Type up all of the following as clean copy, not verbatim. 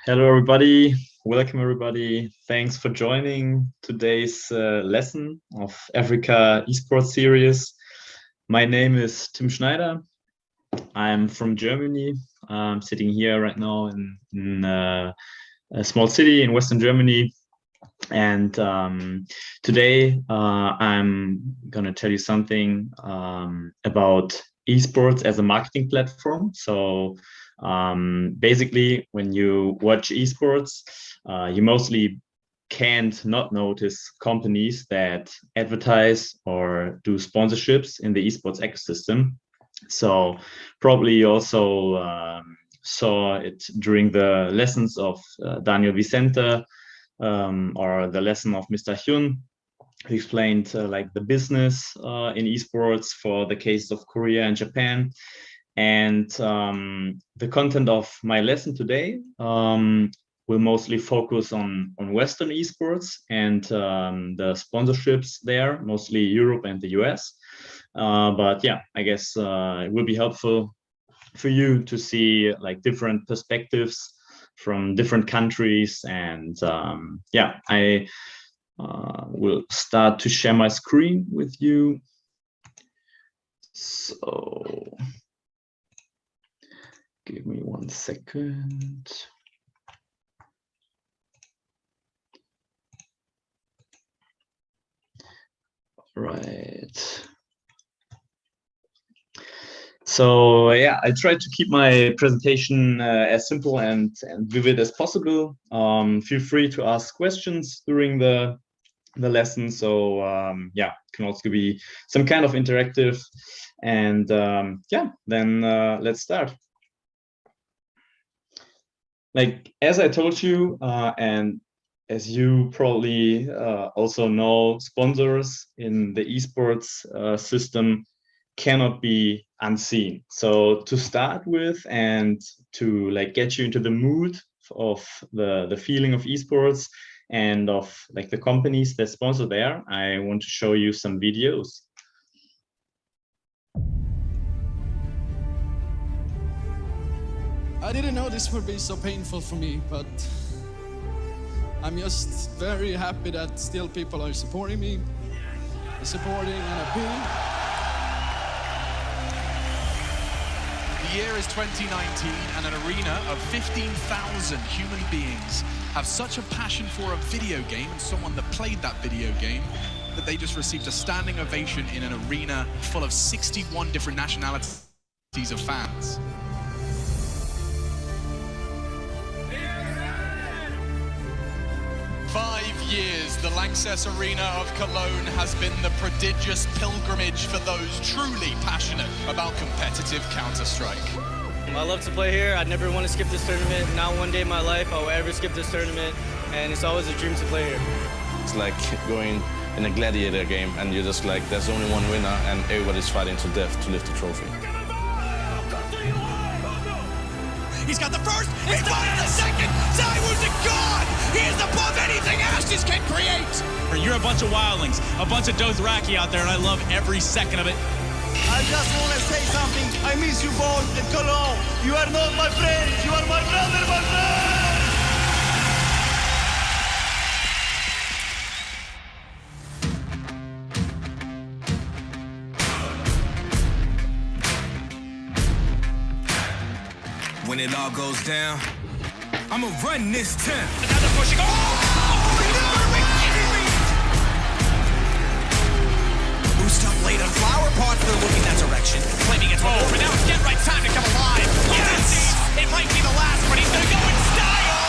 Hello, everybody. Welcome, everybody. Thanks for joining today's lesson of Africa Esports series. My name is Tim Schneider. I'm from Germany. I'm sitting here right now in a small city in Western Germany. And today I'm going to tell you something about esports as a marketing platform. So basically, when you watch esports, you mostly can't not notice companies that advertise or do sponsorships in the esports ecosystem. So probably you also saw it during the lessons of Daniel Vicente or the lesson of Mr. Hyun, who explained like the business in esports for the case of Korea and Japan. And the content of my lesson today will mostly focus on Western esports and the sponsorships there, mostly Europe and the US. But yeah, I guess it will be helpful for you to see like different perspectives from different countries. And yeah, I will start to share my screen with you. So give me 1 second. Right. So yeah, I tried to keep my presentation as simple and vivid as possible. Feel free to ask questions during the lesson. So yeah, it can also be some kind of interactive. And yeah, then let's start. Like, as I told you, and as you probably also know, sponsors in the esports system cannot be unseen. So to start with and to like get you into the mood of the feeling of esports and of like the companies that sponsor there, I want to show you some videos. I didn't know this would be so painful for me, but I'm just very happy that still people are supporting me, supporting NFP. The year is 2019 and an arena of 15,000 human beings have such a passion for a video game and someone that played that video game that they just received a standing ovation in an arena full of 61 different nationalities of fans. Years, the Lanxess Arena of Cologne has been the prodigious pilgrimage for those truly passionate about competitive Counter-Strike. I love to play here. I never want to skip this tournament. Not one day in my life I will ever skip this tournament, and it's always a dream to play here. It's like going in a gladiator game, and you're just like, there's only one winner, and everybody's fighting to death to lift the trophy. He's got the first, he's got the second, Zywoo's a god! He is above anything Ashes can create! You're a bunch of wildlings, a bunch of Dothraki out there, and I love every second of it. I just want to say something. I miss you both in Cologne. You are not my friends, you are my brother, my friend! When it all goes down, I'ma run this town. Another pushing, oh! Are we kidding me? Boost up late on flower pots, they're looking that direction. Flaming gets one more, but now it's get right time to come alive. Yes! It might be the last, but he's gonna go in style!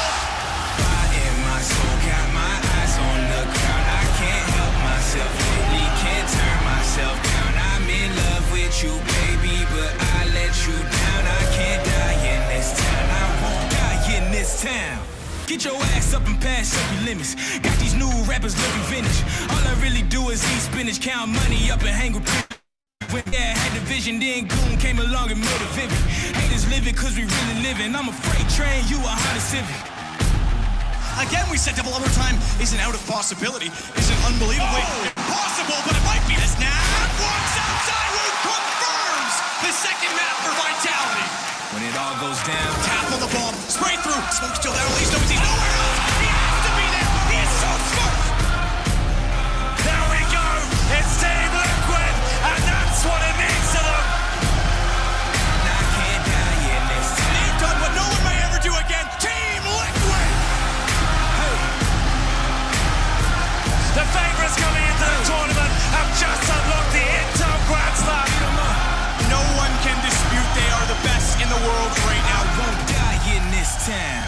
Fire in my soul, got my eyes on the ground. I can't help myself lately, can't turn myself down. I'm in love with you, baby, but I let you down. I can't die in this town, I won't die in this town. Get your ass up and pass up your limits. Got these new rappers looking vintage. All I really do is eat spinach, count money up and hang with people. When I had the vision, then Goon came along and made a vivid. Haters living cause we really living. I'm a freight train, you a Honda Civic. Again, we said double overtime isn't out of possibility. Isn't unbelievably impossible, but it might be this now. Walks outside, Wood confirms the second map for Vitality. when it all goes down. Tap on the ball, spray through. Smoke still there, Lee knows he's nowhere else. He has to be there. He is so smart. There we go. It's Team Liquid, and that's what it means to them. I can't die in this time. They've done what no one may ever do again. Team Liquid. The favourites coming into the tournament have just unlocked the Intel Grand Slam. No one can dispute they are the best in the world right now. I won't die in this town.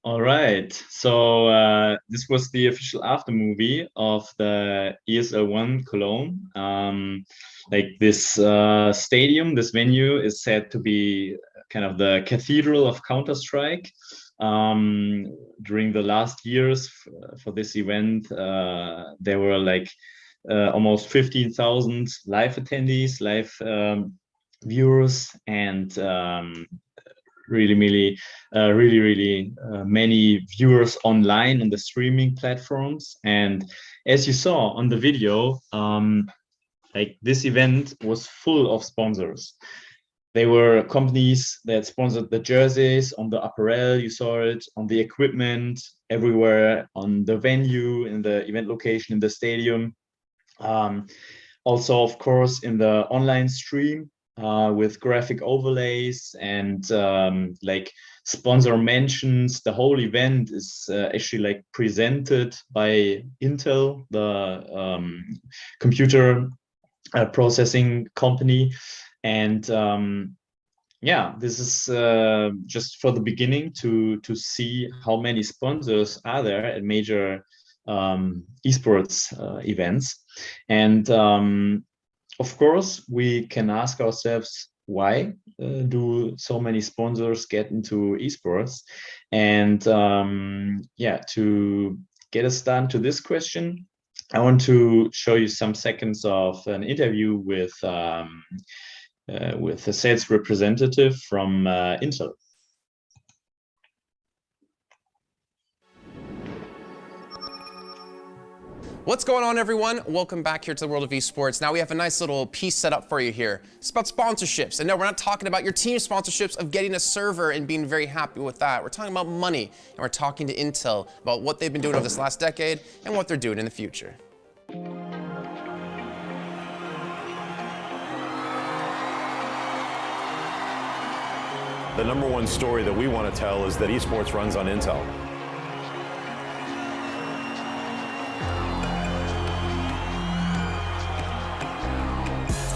All right, so this was the official after movie of the ESL1 Cologne. Like this stadium, this venue is said to be kind of the cathedral of Counter-Strike. During the last years for this event, there were like almost 15,000 live attendees, live viewers, and really many viewers online on the streaming platforms. And as you saw on the video, like this event was full of sponsors. They were companies that sponsored the jerseys, on the apparel, you saw it, on the equipment, everywhere, on the venue, in the event location, in the stadium. Also, of course, in the online stream with graphic overlays and like sponsor mentions. The whole event is actually like presented by Intel, the computer processing company. And yeah, this is just for the beginning to see how many sponsors are there at major esports events. And of course, we can ask ourselves, why do so many sponsors get into esports? And yeah, to get us done to this question, I want to show you some seconds of an interview with a sales representative from Intel. What's going on, everyone? Welcome back here to the world of esports. Now we have a nice little piece set up for you here. It's about sponsorships. And no, we're not talking about your team sponsorships of getting a server and being very happy with that. We're talking about money, and we're talking to Intel about what they've been doing over this last decade and what they're doing in the future. The number one story that we want to tell is that esports runs on Intel.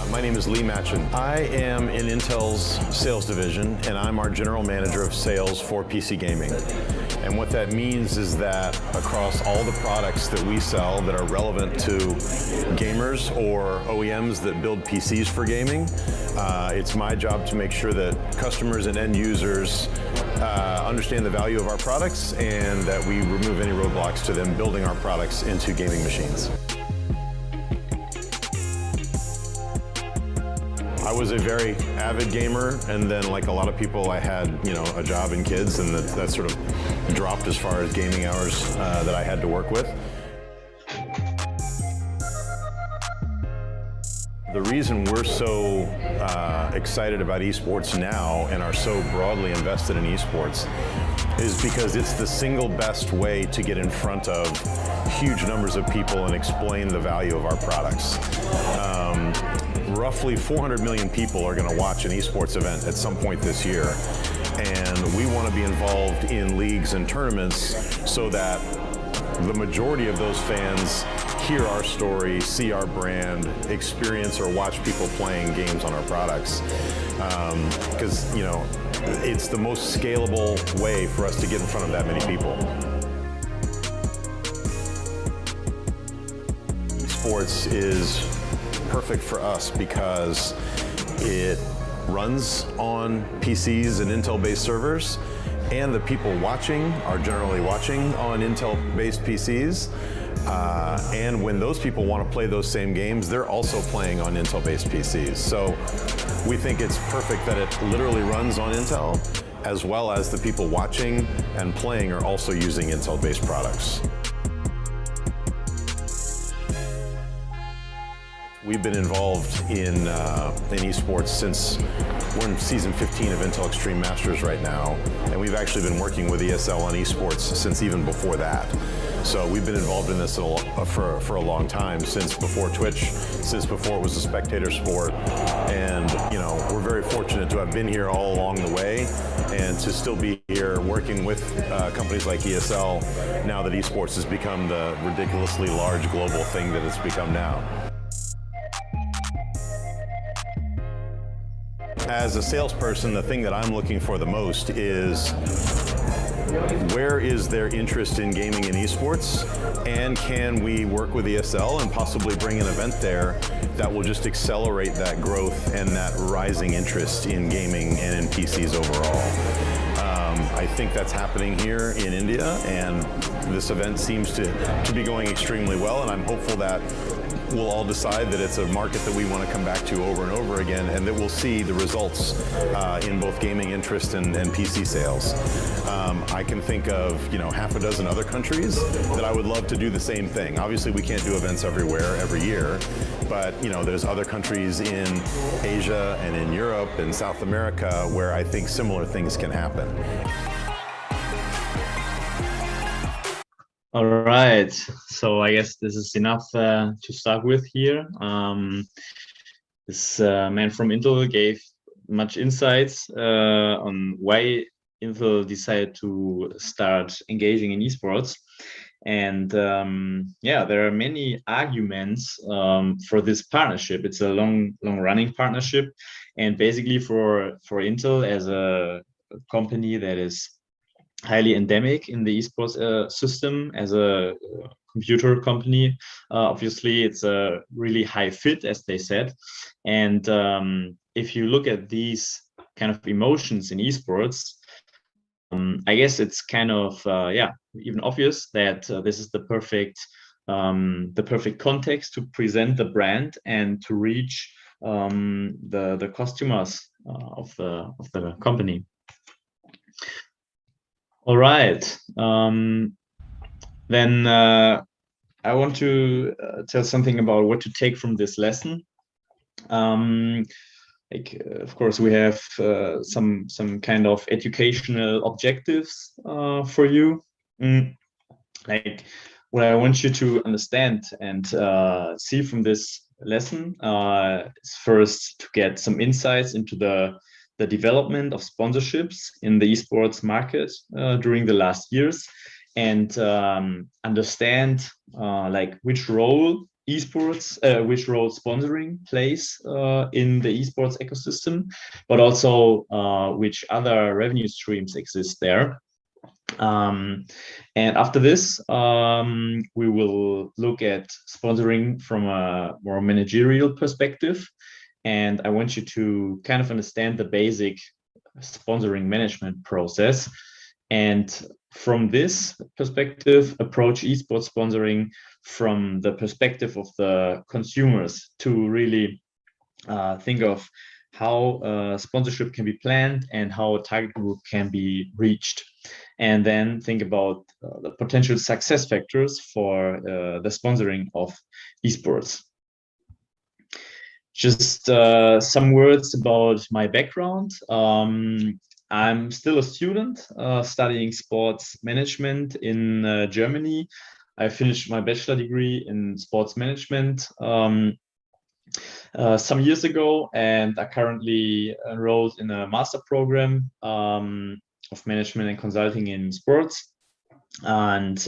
My name is Lee Matchin. I am in Intel's sales division, and I'm our general manager of sales for PC gaming. And what that means is that across all the products that we sell that are relevant to gamers or OEMs that build PCs for gaming, it's my job to make sure that customers and end users understand the value of our products and that we remove any roadblocks to them building our products into gaming machines. I was a very avid gamer, and then like a lot of people, I had, you know, a job and kids, and that sort of dropped as far as gaming hours that I had to work with. The reason we're so excited about esports now and are so broadly invested in esports is because it's the single best way to get in front of huge numbers of people and explain the value of our products. Roughly 400 million people are going to watch an esports event at some point this year, and we want to be involved in leagues and tournaments so that the majority of those fans hear our story, see our brand, experience or watch people playing games on our products. Because, you know, it's the most scalable way for us to get in front of that many people. Esports is perfect for us because it runs on PCs and Intel-based servers, and the people watching are generally watching on Intel-based PCs. And when those people want to play those same games, they're also playing on Intel-based PCs. So we think it's perfect that it literally runs on Intel, as well as the people watching and playing are also using Intel-based products. We've been involved in esports since we're in season 15 of Intel Extreme Masters right now, and we've actually been working with ESL on esports since even before that. So we've been involved in this for a long time, since before Twitch, since before it was a spectator sport, and you know, we're very fortunate to have been here all along the way, and to still be here working with companies like ESL now that esports has become the ridiculously large global thing that it's become now. As a salesperson, the thing that I'm looking for the most is where is their interest in gaming and esports, and can we work with ESL and possibly bring an event there that will just accelerate that growth and that rising interest in gaming and in PCs overall. I think that's happening here in India, and this event seems to be going extremely well, and I'm hopeful that we'll all decide that it's a market that we want to come back to over and over again, and that we'll see the results in both gaming interest and PC sales. I can think of, you know, half a dozen other countries that I would love to do the same thing. Obviously, we can't do events everywhere every year, but you know, there's other countries in Asia and in Europe and South America where I think similar things can happen. All right, so I guess this is enough to start with here. This man from Intel gave much insights on why Intel decided to start engaging in esports. And yeah, there are many arguments for this partnership. It's a long-running partnership, and basically for Intel as a company that is highly endemic in the esports system, as a computer company, obviously it's a really high fit, as they said. And if you look at these kind of emotions in esports, I guess it's kind of yeah, even obvious that this is the perfect context to present the brand and to reach the customers of the company. All right, then I want to tell something about what to take from this lesson. Of course, we have some kind of educational objectives for you. Like, what I want you to understand and see from this lesson is first to get some insights into the development of sponsorships in the esports market during the last years, and understand like which role sponsoring plays in the esports ecosystem, but also which other revenue streams exist there. And after this, we will look at sponsoring from a more managerial perspective. And I want you to kind of understand the basic sponsoring management process. And from this perspective, approach esports sponsoring from the perspective of the consumers, to really think of how sponsorship can be planned and how a target group can be reached. And then think about the potential success factors for the sponsoring of esports. Just some words about my background. I'm still a student studying sports management in Germany. I finished my bachelor degree in sports management some years ago, and I currently enrolled in a master program of management and consulting in sports. And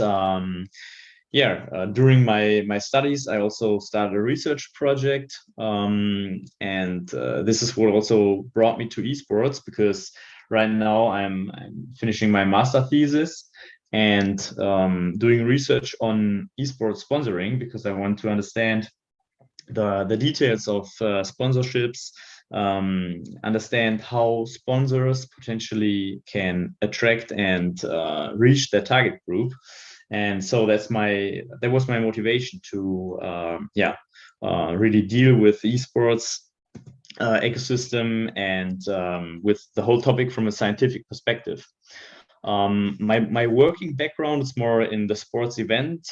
yeah, during my studies, I also started a research project, and this is what also brought me to esports, because right now I'm finishing my master thesis and doing research on esports sponsoring, because I want to understand the details of sponsorships, understand how sponsors potentially can attract and reach their target group. And so that was my motivation to really deal with the esports ecosystem and with the whole topic from a scientific perspective. My working background is more in the sports event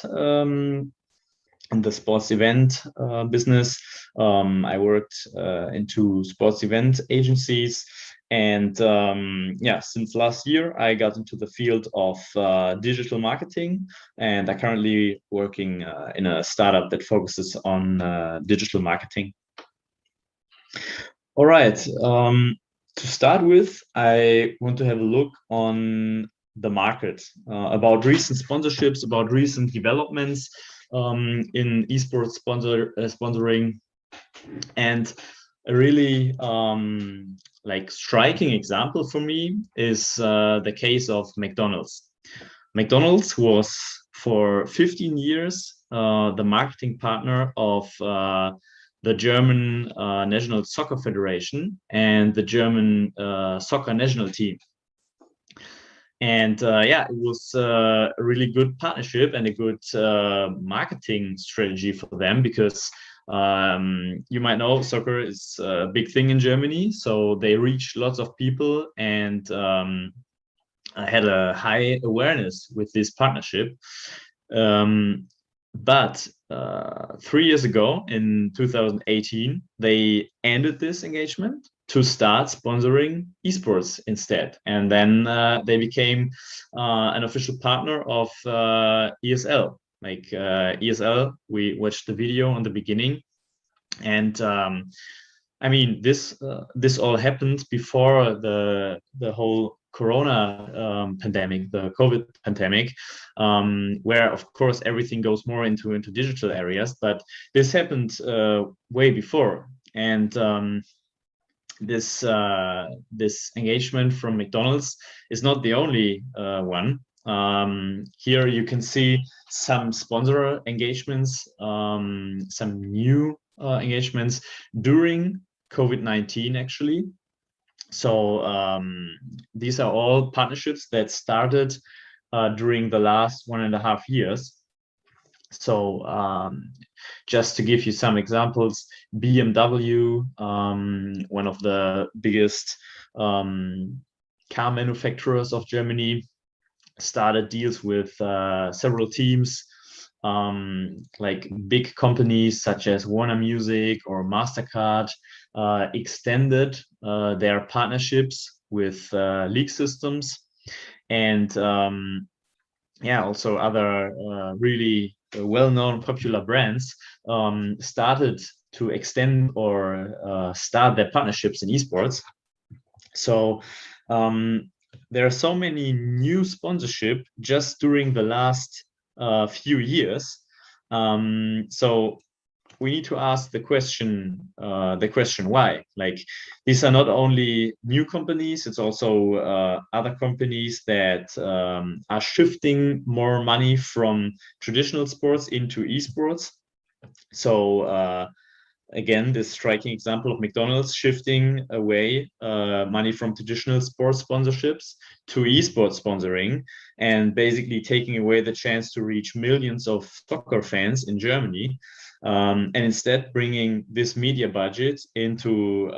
in the sports event business. I worked into sports event agencies. And yeah, since last year, I got into the field of digital marketing, and I'm currently working in a startup that focuses on digital marketing. All right. To start with, I want to have a look on the market, about recent sponsorships, about recent developments in esports sponsoring, and a really like striking example for me is the case of McDonald's. McDonald's was for 15 years the marketing partner of the German National Soccer Federation and the German soccer national team. And yeah, it was a really good partnership and a good marketing strategy for them, because you might know soccer is a big thing in Germany, so they reached lots of people and had a high awareness with this partnership. But 3 years ago, in 2018, they ended this engagement to start sponsoring esports instead. And then they became an official partner of ESL. Like ESL, we watched the video on the beginning. And I mean, this all happened before the whole Corona pandemic, the COVID pandemic, where of course everything goes more into digital areas. But this happened way before, and this engagement from McDonald's is not the only one. Here you can see some sponsor engagements, some new engagements during COVID-19 actually. So these are all partnerships that started during the last 1.5 years. So just to give you some examples, BMW, one of the biggest car manufacturers of Germany, started deals with several teams, like big companies such as Warner Music or MasterCard, extended their partnerships with league systems, and yeah, also other really well-known popular brands started to extend or start their partnerships in esports. So there are so many new sponsorship just during the last few years. So we need to ask the question why. Like, these are not only new companies, it's also other companies that are shifting more money from traditional sports into esports. So again, this striking example of McDonald's shifting away money from traditional sports sponsorships to esports sponsoring, and basically taking away the chance to reach millions of soccer fans in Germany. And instead bringing this media budget into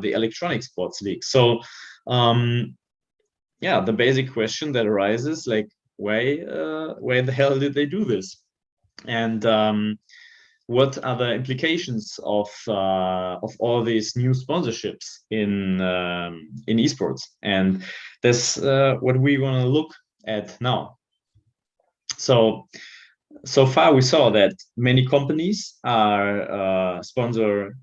the electronic sports league. So yeah, the basic question that arises, like, why the hell did they do this? And what are the implications of all these new sponsorships in esports? And that's what we want to look at now. So far, we saw that many companies are sponsoring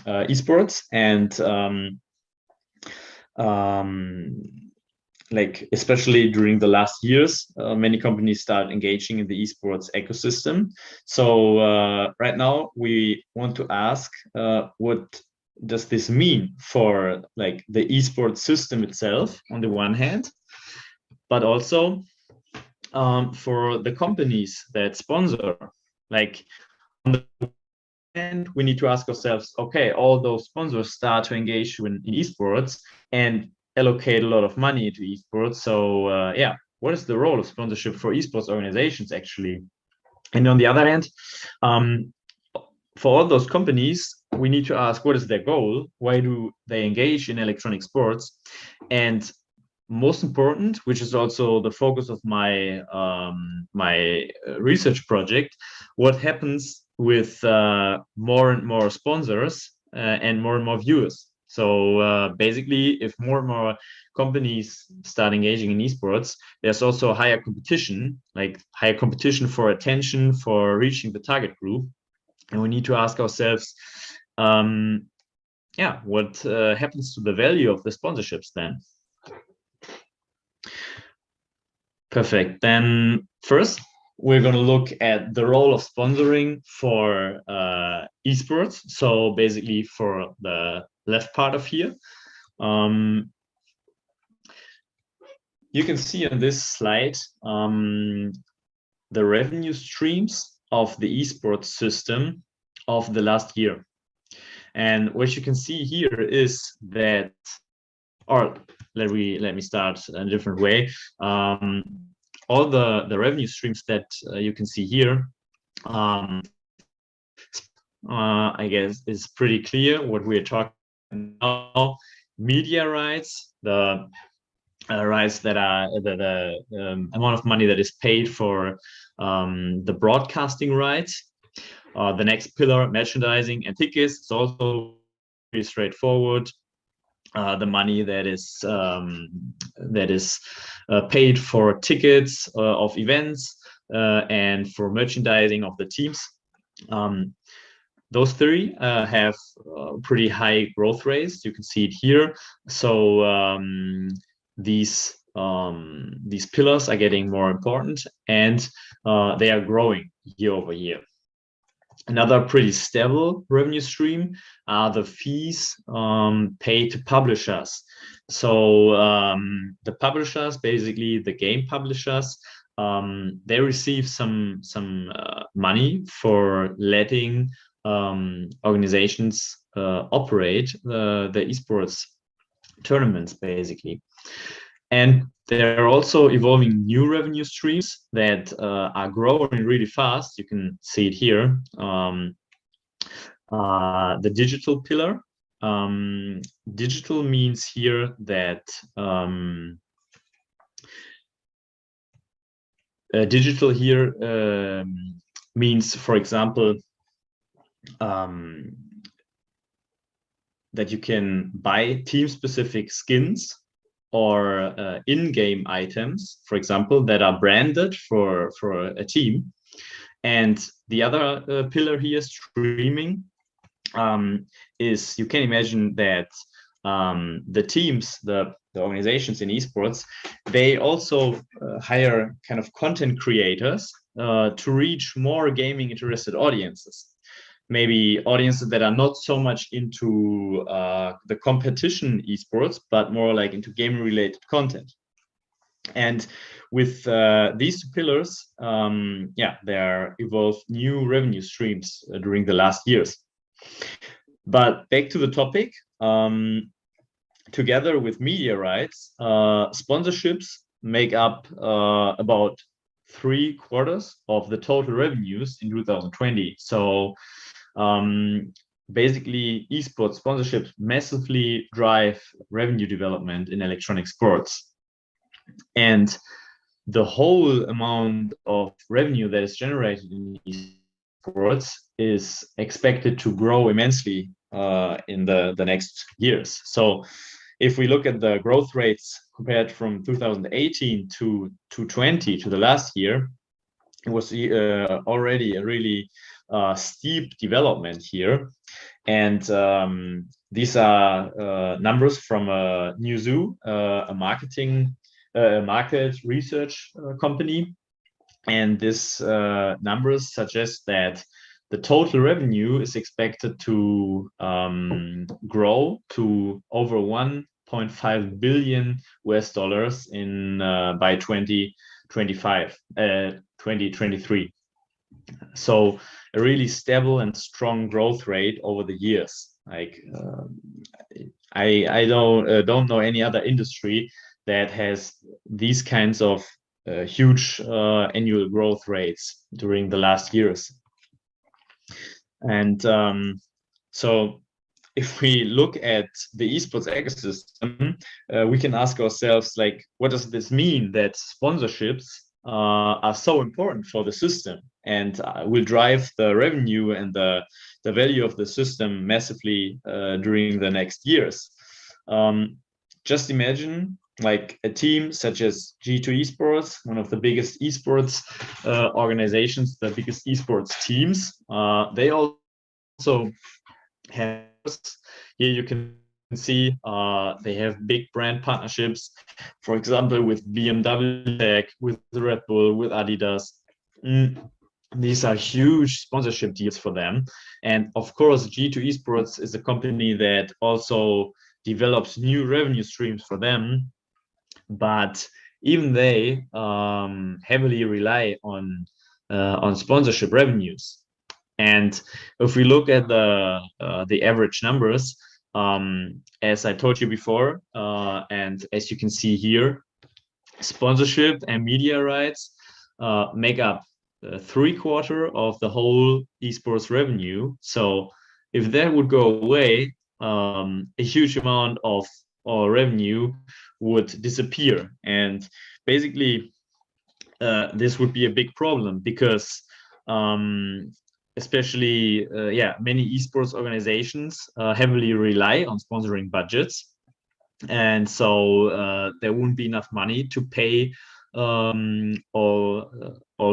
esports, and like especially during the last years, many companies start engaging in the esports ecosystem. So right now, we want to ask, what does this mean for like the esports system itself on the one hand, but also for the companies that sponsor. Like, on the end, we need to ask ourselves, okay, all those sponsors start to engage in esports and allocate a lot of money to esports. So yeah, what is the role of sponsorship for esports organizations actually? And on the other hand, for all those companies, we need to ask, what is their goal? Why do they engage in electronic sports? And most important, which is also the focus of my research project, what happens with more and more sponsors and more viewers. So basically, if more and more companies start engaging in esports, there's also higher competition, like higher competition for attention, for reaching the target group. And we need to ask ourselves, yeah, what happens to the value of the sponsorships then? Perfect. Then first, we're going to look at the role of sponsoring for esports. So basically for the left part of here. You can see on this slide the revenue streams of the esports system of the last year. And what you can see here is that, or let me start in a different way. All the revenue streams that you can see here, I guess is pretty clear what we're talking about. Media rights, the rights that are the amount of money that is paid for the broadcasting rights. The next pillar, merchandising and tickets, is also pretty straightforward. The money that is paid for tickets of events and for merchandising of the teams. Those three have pretty high growth rates. You can see it here. So these pillars are getting more important, and they are growing year over year. Another pretty stable revenue stream are the fees paid to publishers. So the publishers, basically the game publishers, they receive some money for letting organizations operate the esports tournaments, basically. And there are also evolving new revenue streams that are growing really fast. You can see it here. The digital pillar. Digital means here that digital here means, for example, that you can buy team-specific skins or in-game items, for example, that are branded for a team. And the other pillar here, streaming, is, you can imagine that the teams, the organizations in esports, they also hire kind of content creators to reach more gaming interested audiences. Maybe audiences that are not so much into the competition esports, but more like into game related content. And with these two pillars, yeah, there evolved new revenue streams during the last years. But back to the topic, together with media rights, sponsorships make up about 3/4 of the total revenues in 2020. So basically, esports sponsorships massively drive revenue development in electronic sports. And the whole amount of revenue that is generated in esports is expected to grow immensely in the next years. So if we look at the growth rates compared from 2018 to 2020 to the last year, it was already a really steep development here. And these are numbers from Newzoo, a market research company. And this numbers suggest that the total revenue is expected to grow to over $1.5 billion in by 2023. So a really stable and strong growth rate over the years. Like I don't know any other industry that has these kinds of huge annual growth rates during the last years. And so if we look at the esports ecosystem, we can ask ourselves, like, what does this mean that sponsorships are so important for the system and will drive the revenue and the value of the system massively during the next years? Just imagine like a team such as G2 Esports, one of the biggest esports organizations, the biggest esports teams. They also have, here you can see they have big brand partnerships, for example, with BMW, with Red Bull, with Adidas. These are huge sponsorship deals for them. And of course, G2 Esports is a company that also develops new revenue streams for them. But even they heavily rely on sponsorship revenues. And if we look at the average numbers, as I told you before, and as you can see here, sponsorship and media rights make up 3/4 of the whole esports revenue. So if that would go away, a huge amount of our revenue would disappear. And basically, this would be a big problem because especially, many esports organizations heavily rely on sponsoring budgets. And so there won't be enough money to pay all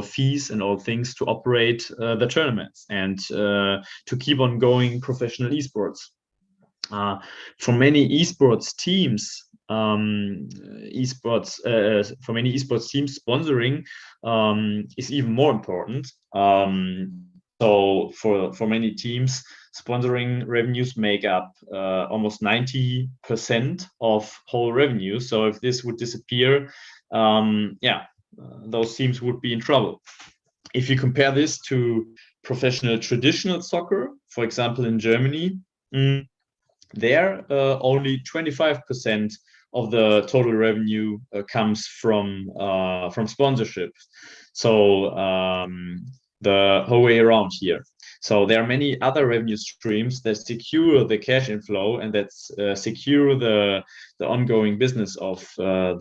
fees and all things to operate the tournaments and to keep on going professional esports. For many esports teams, for many esports teams, sponsoring is even more important. So for many teams, sponsoring revenues make up almost 90% of whole revenue. So if this would disappear, those teams would be in trouble. If you compare this to professional traditional soccer, for example, in Germany, there only 25% of the total revenue comes from sponsorship. So the whole way around here. So there are many other revenue streams that secure the cash inflow and that secure the ongoing business of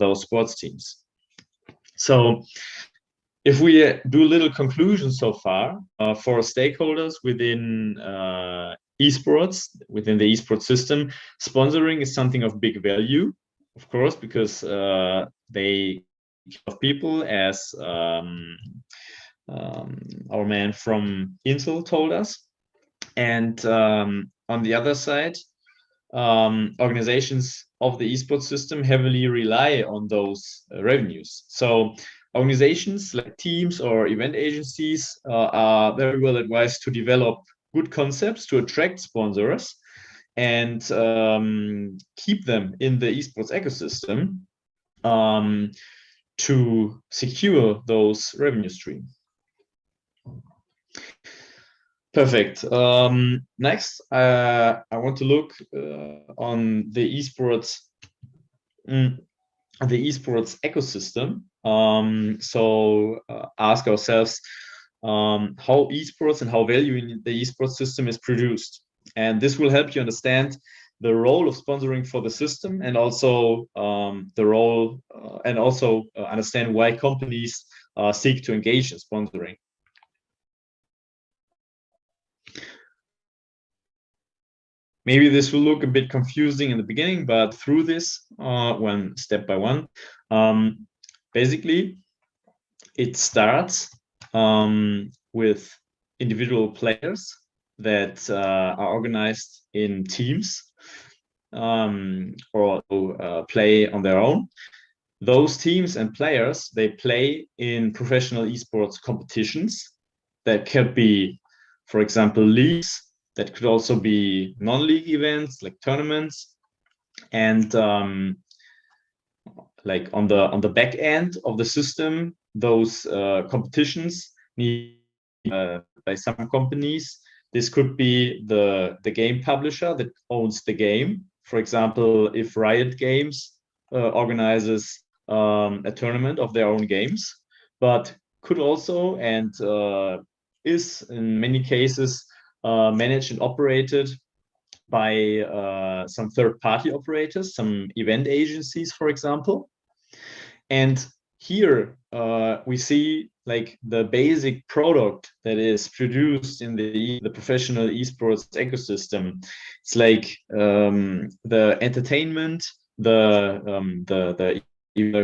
those sports teams. So if we do a little conclusion so far for stakeholders within esports, within the esports system, sponsoring is something of big value, of course, because they of people, as our man from Intel told us. And on the other side, organizations of the esports system heavily rely on those revenues. So organizations like teams or event agencies are very well advised to develop good concepts to attract sponsors and keep them in the esports ecosystem to secure those revenue streams. Perfect. Next, I want to look on the esports ecosystem. So ask ourselves how esports and how value in the esports system is produced. And this will help you understand the role of sponsoring for the system and also the role and also understand why companies seek to engage in sponsoring. Maybe this will look a bit confusing in the beginning, but through this, one step by one, basically, it starts with individual players that are organized in teams or play on their own. Those teams and players, they play in professional esports competitions that could be, for example, leagues. That could also be non-league events like tournaments, and like on the back end of the system, those competitions need by some companies. This could be the game publisher that owns the game. For example, if Riot Games organizes a tournament of their own games, but could also and is in many cases managed and operated by some third-party operators, some event agencies, for example. And here we see like the basic product that is produced in the professional esports ecosystem. It's like the entertainment, the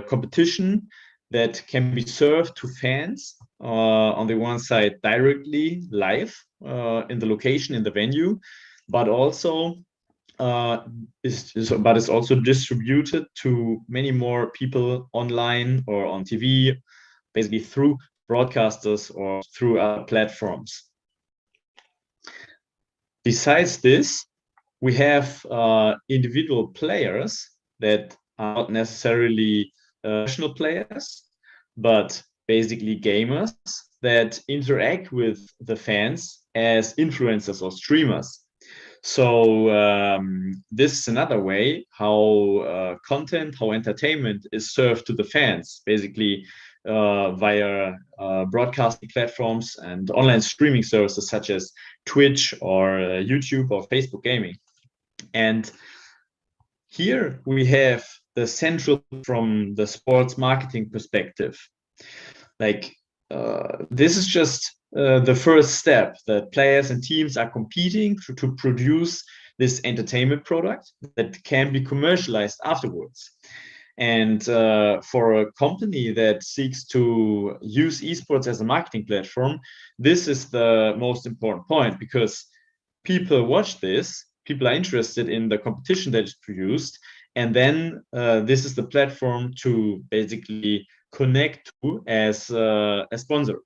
competition that can be served to fans on the one side directly live in the location, in the venue, but also is also distributed to many more people online or on TV, basically through broadcasters or through other platforms. Besides this, we have individual players that are not necessarily professional players, but basically gamers that interact with the fans as influencers or streamers. So this is another way how content, how entertainment is served to the fans, basically via broadcasting platforms and online streaming services such as Twitch or YouTube or Facebook gaming. And here we have the central from the sports marketing perspective. Like this is just the first step, that players and teams are competing to produce this entertainment product that can be commercialized afterwards. And for a company that seeks to use esports as a marketing platform, this is the most important point, because people watch this, people are interested in the competition that is produced, and then this is the platform to basically connect to as a sponsor.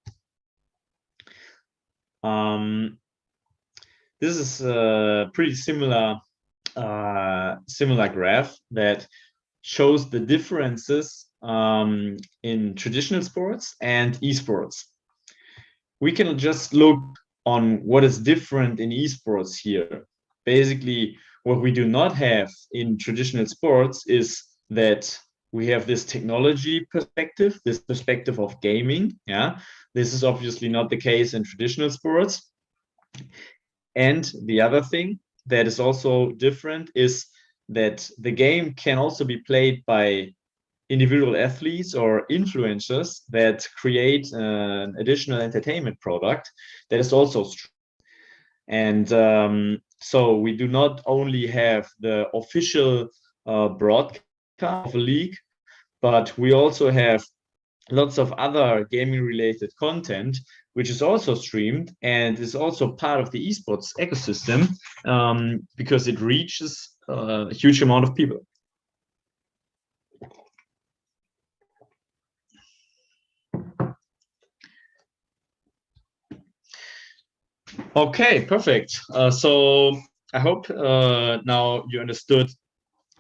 This is a pretty similar graph that shows the differences in traditional sports and esports. We can just look on what is different in esports here. Basically, what we do not have in traditional sports is that we have this technology perspective, this perspective of gaming. Yeah, this is obviously not the case in traditional sports. And the other thing that is also different is that the game can also be played by individual athletes or influencers that create an additional entertainment product that is also strong. And so we do not only have the official broadcast of a league, but we also have lots of other gaming related content which is also streamed and is also part of the esports ecosystem, because it reaches a huge amount of people. Okay, perfect. So I hope now you understood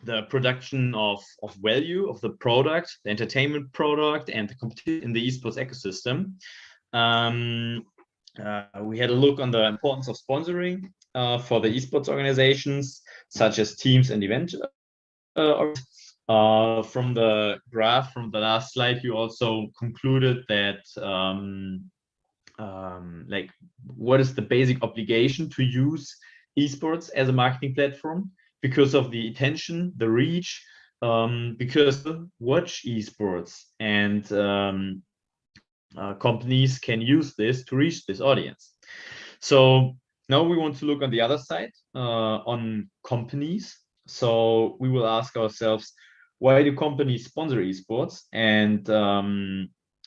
the production of value of the product, the entertainment product, and the competition in the esports ecosystem. We had a look on the importance of sponsoring for the esports organizations, such as teams and event. From the graph from the last slide, you also concluded that like what is the basic obligation to use esports as a marketing platform, because of the attention, the reach, because watch esports, and companies can use this to reach this audience. So now we want to look on the other side, on companies. So we will ask ourselves, why do companies sponsor esports, and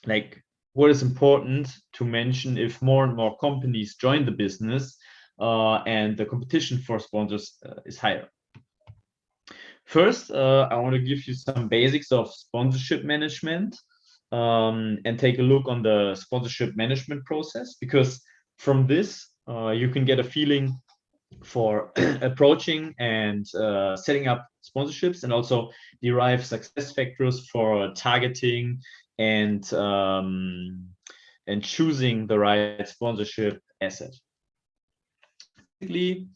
like what is important to mention if more and more companies join the business and the competition for sponsors is higher. First, I want to give you some basics of sponsorship management and take a look on the sponsorship management process, because from this you can get a feeling for approaching and setting up sponsorships, and also derive success factors for targeting and choosing the right sponsorship asset. Basically,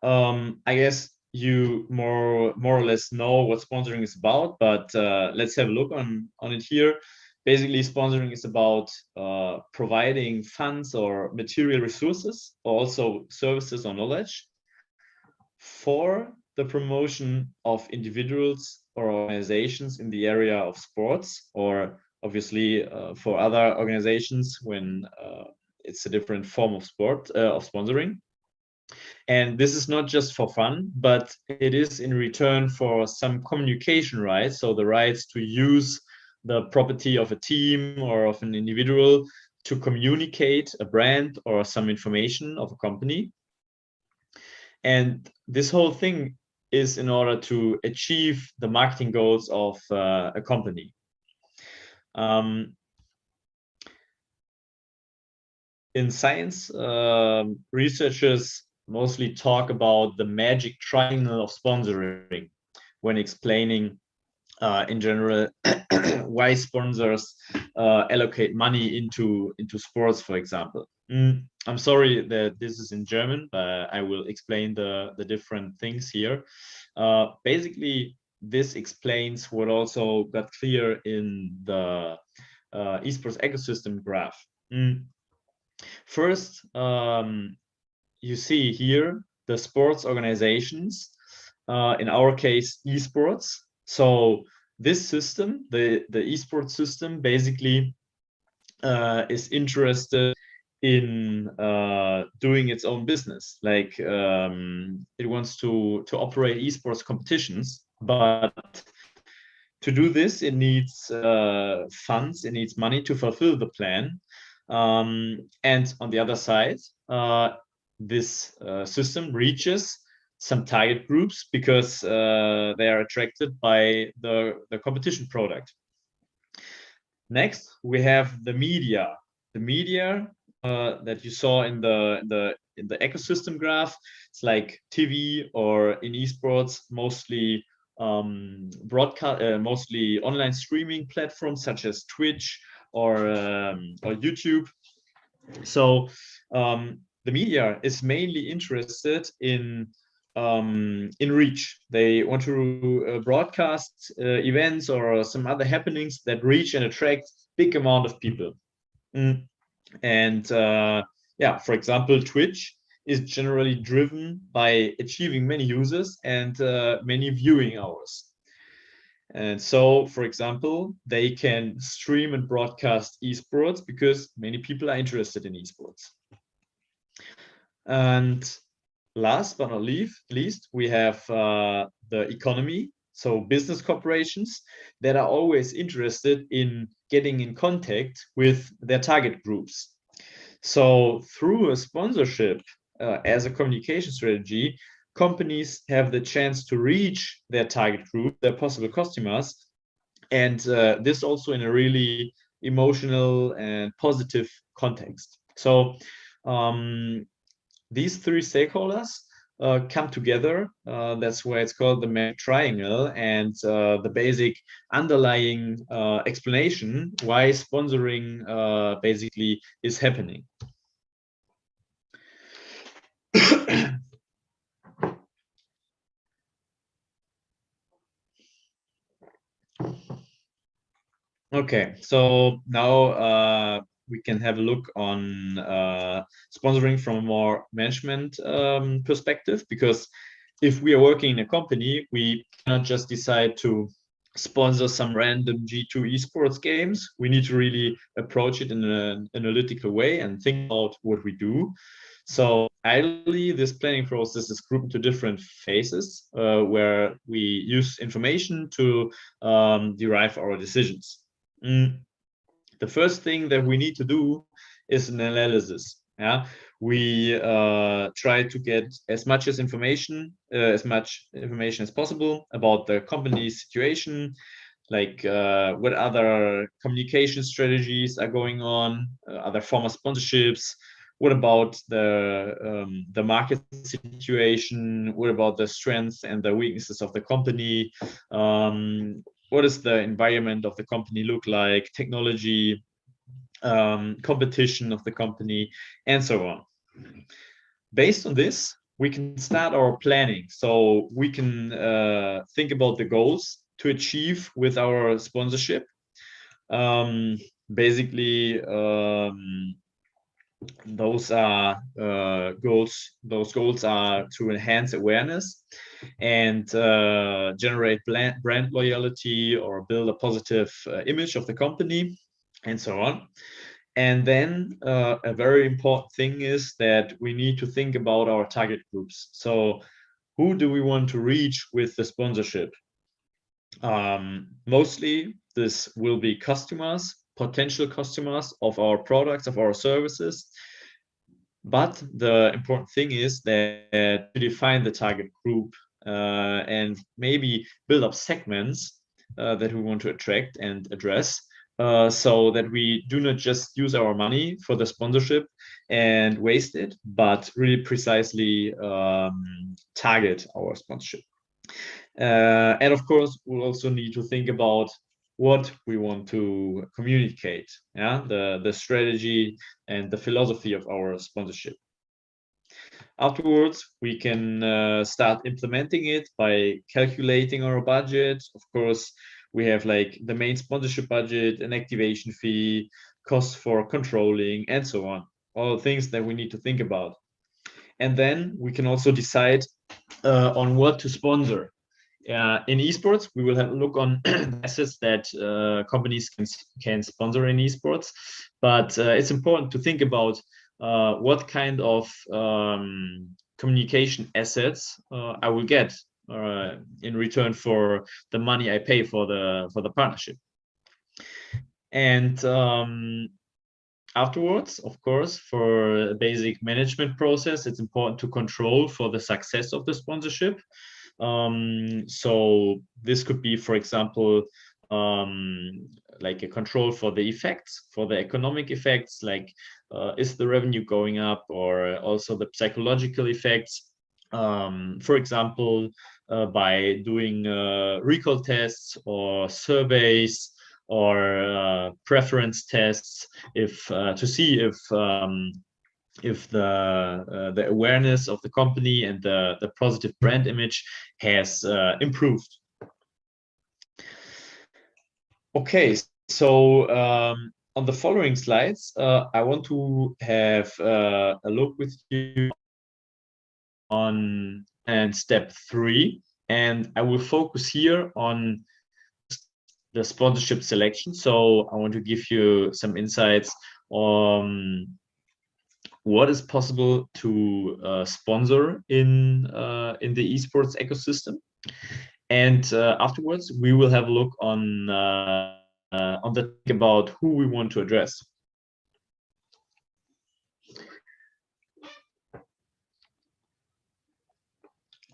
I guess you more or less know what sponsoring is about, but let's have a look on it here. Basically, sponsoring is about providing funds or material resources, or also services or knowledge for the promotion of individuals or organizations in the area of sports, or obviously for other organizations when it's a different form of sport, of sponsoring. And this is not just for fun, but it is in return for some communication rights. So the rights to use the property of a team or of an individual to communicate a brand or some information of a company. And this whole thing is in order to achieve the marketing goals of a company. In science, researchers mostly talk about the magic triangle of sponsoring when explaining in general why sponsors allocate money into sports, for example. I'm sorry that this is in German, but I will explain the different things here. Basically, this explains what also got clear in the Esports Ecosystem graph. First, you see here the sports organizations, in our case, esports. So this system, the esports system, basically is interested in doing its own business. Like it wants to operate esports competitions, but to do this, it needs funds, it needs money to fulfill the plan. And on the other side, this system reaches some target groups because they are attracted by the competition product. Next, we have the media. The media that you saw in the ecosystem graph, it's like TV, or in esports, mostly mostly online streaming platforms such as Twitch or YouTube. So the media is mainly interested in reach. They want to broadcast events or some other happenings that reach and attract big amount of people. And yeah, for example, Twitch is generally driven by achieving many users and many viewing hours. And so, for example, they can stream and broadcast esports because many people are interested in esports. And last but not least, we have the economy. So business corporations that are always interested in getting in contact with their target groups. So through a sponsorship as a communication strategy, companies have the chance to reach their target group, their possible customers, and this also in a really emotional and positive context. So these three stakeholders come together. That's why it's called the magic triangle, and the basic underlying explanation why sponsoring basically is happening. Okay, so now we can have a look on sponsoring from a more management perspective, because if we are working in a company, we cannot just decide to sponsor some random G2 esports games. We need to really approach it in an analytical way and think about what we do. So ideally, this planning process is grouped into different phases where we use information to derive our decisions. The first thing that we need to do is an analysis. Yeah, we try to get as much information as possible about the company's situation, like what other communication strategies are going on, other former sponsorships. What about the market situation? What about the strengths and the weaknesses of the company? What does the environment of the company look like? Technology, competition of the company, and so on. Based on this, we can start our planning. So we can think about the goals to achieve with our sponsorship. Basically, Those are goals. Those goals are to enhance awareness and generate brand loyalty or build a positive image of the company, and so on. And then a very important thing is that we need to think about our target groups. So who do we want to reach with the sponsorship? Mostly this will be customers, potential customers of our products, of our services. But the important thing is that to define the target group and maybe build up segments that we want to attract and address, so that we do not just use our money for the sponsorship and waste it, but really precisely target our sponsorship. And of course, we'll also need to think about what we want to communicate, yeah, the strategy and the philosophy of our sponsorship. Afterwards, we can start implementing it by calculating our budget. Of course, we have like the main sponsorship budget, an activation fee, costs for controlling, and so on. All things that we need to think about. And then we can also decide on what to sponsor. In esports, we will have a look on assets that companies can sponsor in esports, but it's important to think about what kind of communication assets I will get in return for the money I pay for the partnership. And afterwards, of course, for a basic management process, it's important to control for the success of the sponsorship. So this could be, for example, like a control for the effects, for the economic effects, like is the revenue going up, or also the psychological effects. For example, by doing recall tests or surveys or preference tests, if to see if the awareness of the company and the positive brand image has improved. Okay, so on the following slides, I want to have a look with you on step 3, and I will focus here on the sponsorship selection. So I want to give you some insights on what is possible to sponsor in the esports ecosystem, and afterwards we will have a look on the thing about who we want to address.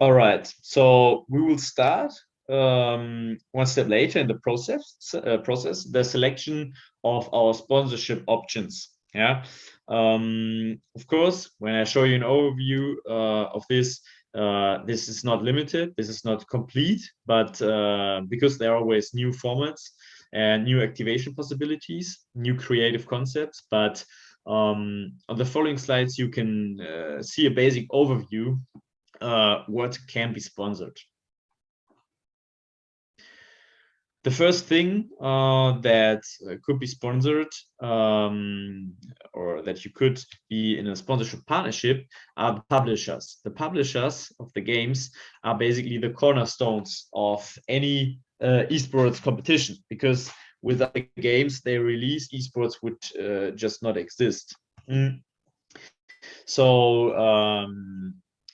All right, so we will start one step later in the process, the selection of our sponsorship options. Yeah, of course, when I show you an overview of this, this is not limited, this is not complete, but because there are always new formats and new activation possibilities, new creative concepts. But on the following slides, you can see a basic overview what can be sponsored. The first thing that could be sponsored or that you could be in a sponsorship partnership are the publishers. The publishers of the games are basically the cornerstones of any esports competition, because without the games they release, esports would just not exist. So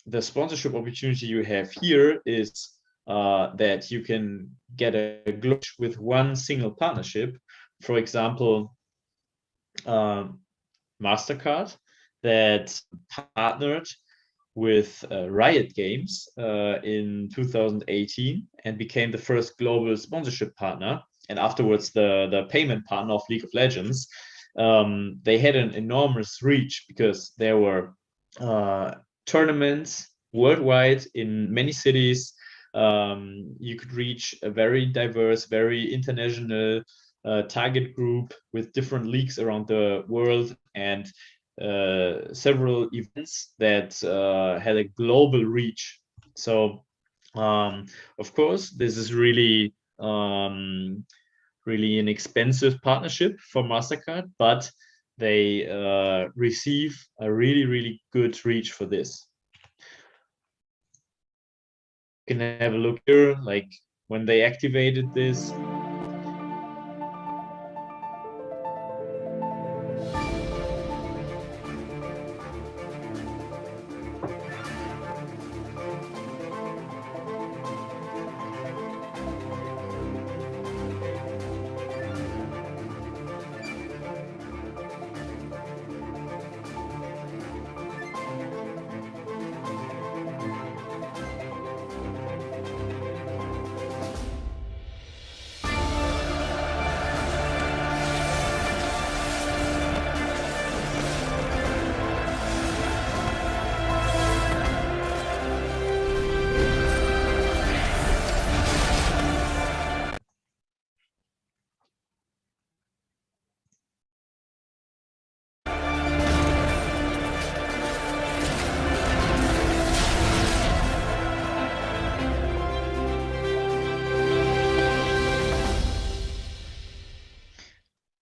the sponsorship opportunity you have here is that you can get a glitch with one single partnership. For example, MasterCard that partnered with Riot Games in 2018 and became the first global sponsorship partner, and afterwards the payment partner of League of Legends. They had an enormous reach because there were tournaments worldwide in many cities. You could reach a very diverse, very international target group with different leagues around the world, and several events that had a global reach. So of course, this is really really an expensive partnership for MasterCard, but they receive a really good reach for this. You can have a look here, like when they activated this.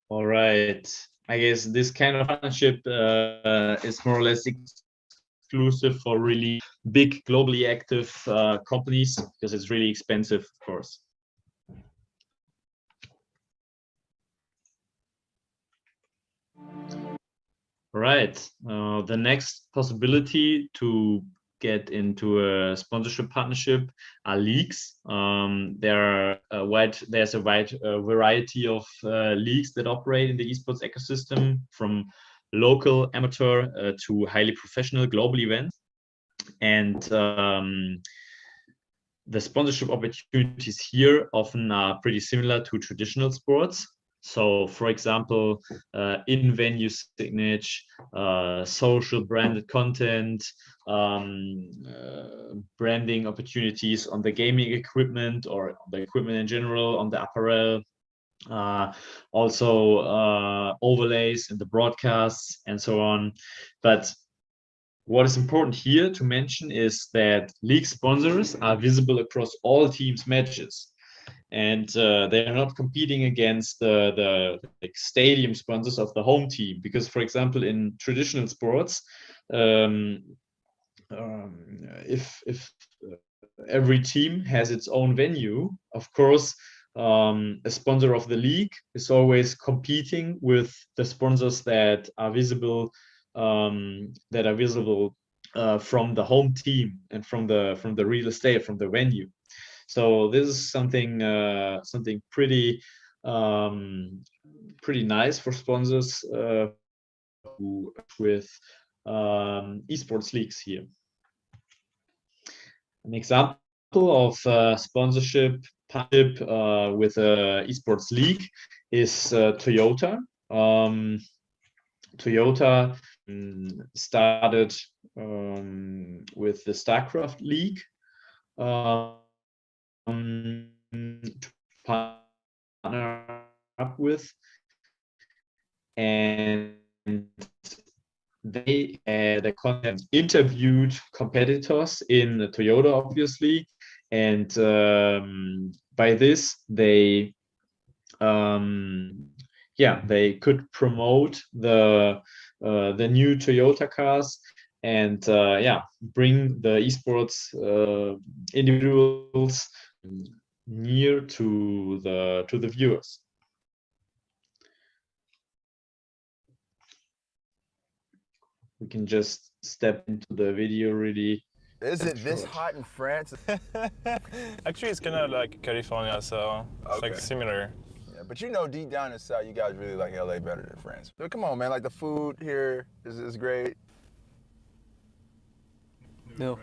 All right. I guess this kind of partnership is more or less exclusive for really big, globally active companies, because it's really expensive, of course. All right. The next possibility to get into a sponsorship partnership are leagues. There's a wide variety of leagues that operate in the esports ecosystem, from local amateur to highly professional global events. And the sponsorship opportunities here often are pretty similar to traditional sports. So, for example, in-venue signage, social branded content, branding opportunities on the gaming equipment or on the equipment in general, on the apparel, also overlays in the broadcasts and so on. But what is important here to mention is that league sponsors are visible across all teams' matches. And they're not competing against the like stadium sponsors of the home team, because, for example, in traditional sports, if every team has its own venue, of course, a sponsor of the league is always competing with the sponsors that are visible from the home team and from the real estate, from the venue. So this is something pretty nice for sponsors with esports leagues here. An example of sponsorship partnership with an esports league is Toyota. Toyota started with the StarCraft League. To partner up with, and they the content interviewed competitors in Toyota, obviously, and by this they they could promote the new Toyota cars and bring the esports individuals near to the viewers. We can just step into the video really. Is it this hot in France? Actually, it's kind of like California, so it's like similar. Yeah, but you know, deep down inside, you guys really like LA better than France. But come on, man, like the food here is great. No.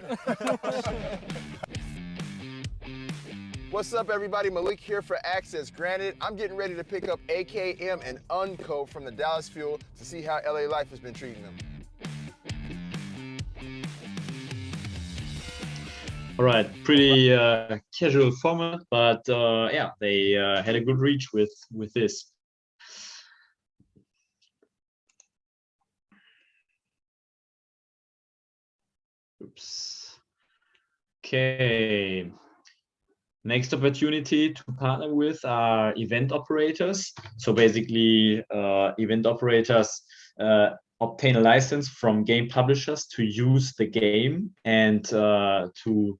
What's up, everybody? Malik here for Access Granted. I'm getting ready to pick up AKM and Unco from the Dallas Fuel to see how LA Life has been treating them. All right, pretty casual format, but they had a good reach with this. Oops. Okay. Next opportunity to partner with are event operators. So basically, event operators obtain a license from game publishers to use the game and to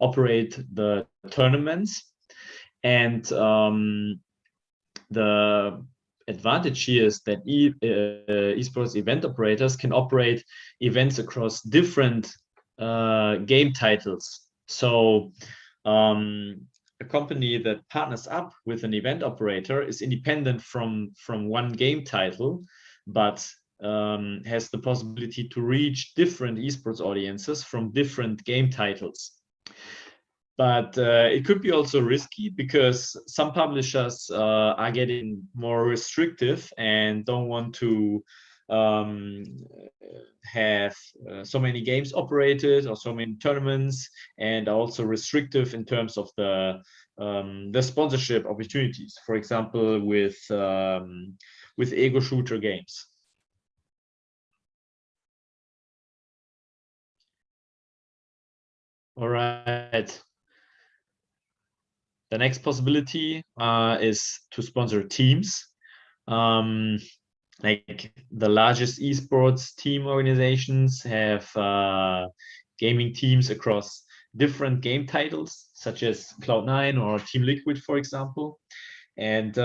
operate the tournaments. And the advantage here is that esports event operators can operate events across different game titles. So a company that partners up with an event operator is independent from one game title, but has the possibility to reach different esports audiences from different game titles. But it could be also risky because some publishers are getting more restrictive and don't want to have so many games operated or so many tournaments, and also restrictive in terms of the sponsorship opportunities. For example, with ego shooter games. All right. The next possibility is to sponsor teams. Like the largest esports team organizations have gaming teams across different game titles, such as Cloud9 or Team Liquid, for example. And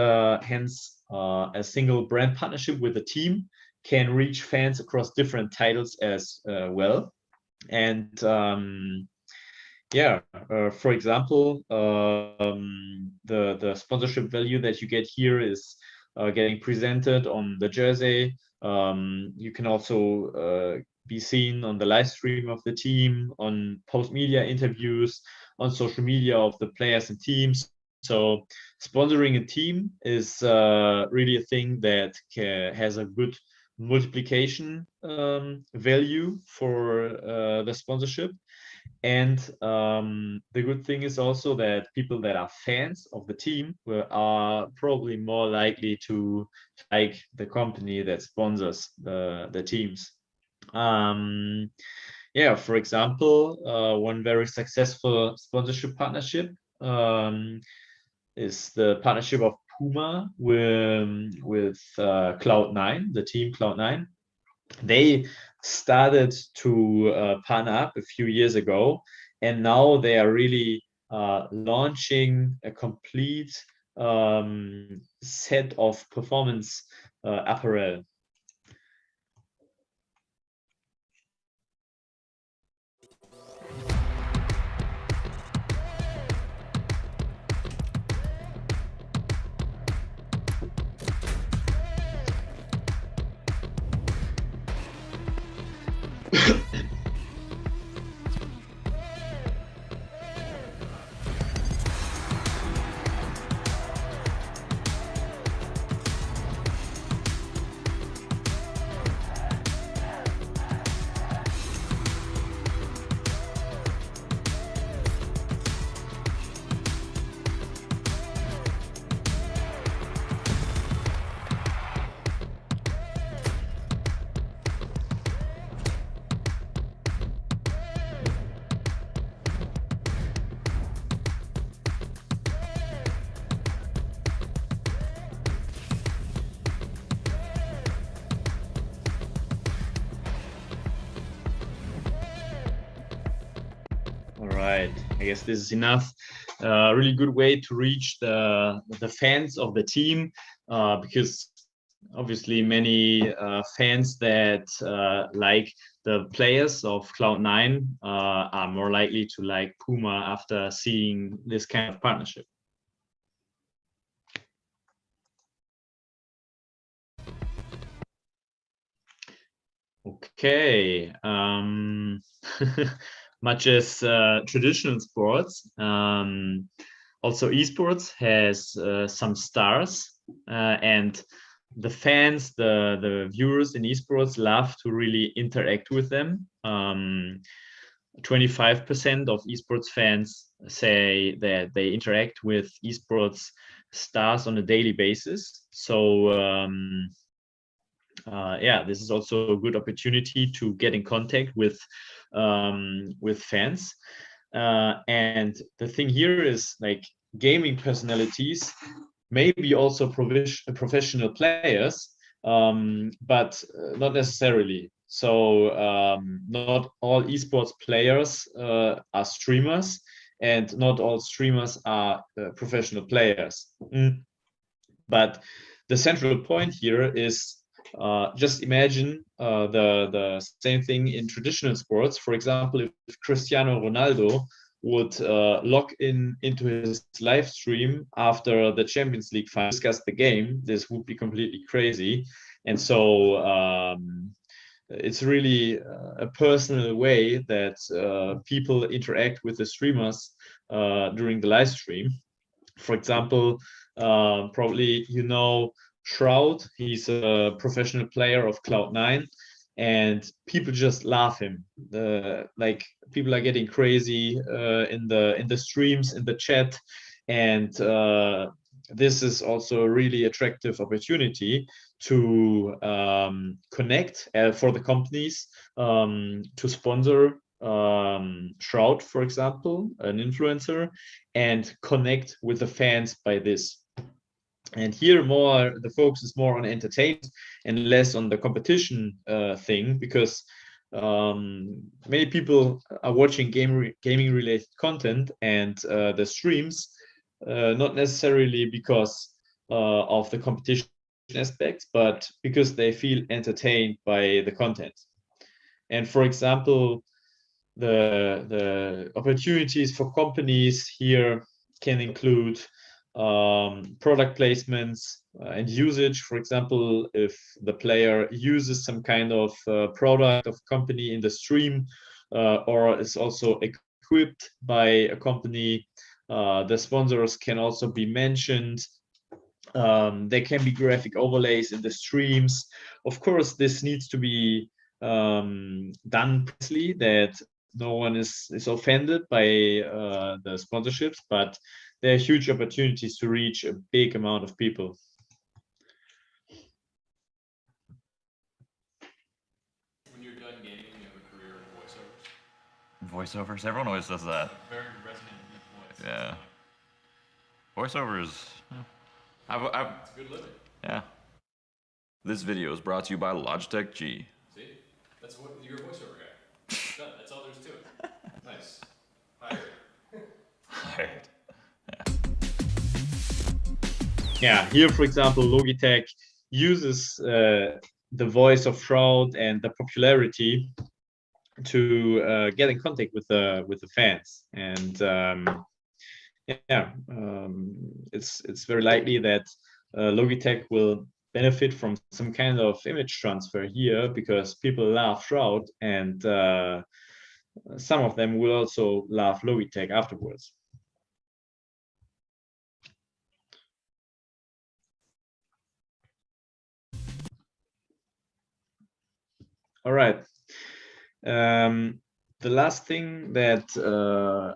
hence, a single brand partnership with a team can reach fans across different titles as well. And for example, the sponsorship value that you get here is getting presented on the jersey. You can also be seen on the live stream of the team, on post-media interviews, on social media of the players and teams. So sponsoring a team is really a thing that has a good multiplication value for the sponsorship. And the good thing is also that people that are fans of the team are probably more likely to like the company that sponsors the teams. For example, one very successful sponsorship partnership is the partnership of Puma with Cloud9, the team Cloud9. They started to partner up a few years ago, and now they are really launching a complete set of performance apparel. Right, I guess this is enough. Really good way to reach the fans of the team, because obviously many fans that like the players of Cloud9 are more likely to like Puma after seeing this kind of partnership. Okay. Much as traditional sports, also esports has some stars, and the fans, the viewers in esports love to really interact with them. 25% of esports fans say that they interact with esports stars on a daily basis. So this is also a good opportunity to get in contact with fans. And the thing here is, like, gaming personalities, maybe also professional players, but not necessarily. So not all esports players are streamers, and not all streamers are professional players. But the central point here is just imagine the same thing in traditional sports. For example, if Cristiano Ronaldo would log into his live stream after the Champions League final, discuss the game, this would be completely crazy. And so it's really a personal way that people interact with the streamers during the live stream. For example, probably you know Shroud. He's a professional player of Cloud9, and people just love him. Like people are getting crazy in the streams, in the chat, and this is also a really attractive opportunity to connect for the companies to sponsor Shroud, for example, an influencer, and connect with the fans by this. And here the focus is more on entertainment and less on the competition thing, because many people are watching gaming related content and the streams, not necessarily because of the competition aspects, but because they feel entertained by the content. And for example, the opportunities for companies here can include product placements and usage. For example, if the player uses some kind of product of company in the stream, or is also equipped by a company, the sponsors can also be mentioned. There can be graphic overlays in the streams. Of course, this needs to be done precisely, that no one is offended by the sponsorships, but there are huge opportunities to reach a big amount of people. When you're done gaming, you have a career in voiceovers? Voiceovers? Everyone always does that. Very resonant voice. Yeah. Voiceovers. It's a good living. Yeah. This video is brought to you by Logitech G. See? That's what you're a voiceover guy. Done. That's all there is to it. Nice. Hired. Hired. Yeah, here, for example, Logitech uses the voice of Shroud and the popularity to get in contact with the fans. And it's very likely that Logitech will benefit from some kind of image transfer here, because people love Shroud, and some of them will also love Logitech afterwards. All right. The last thing that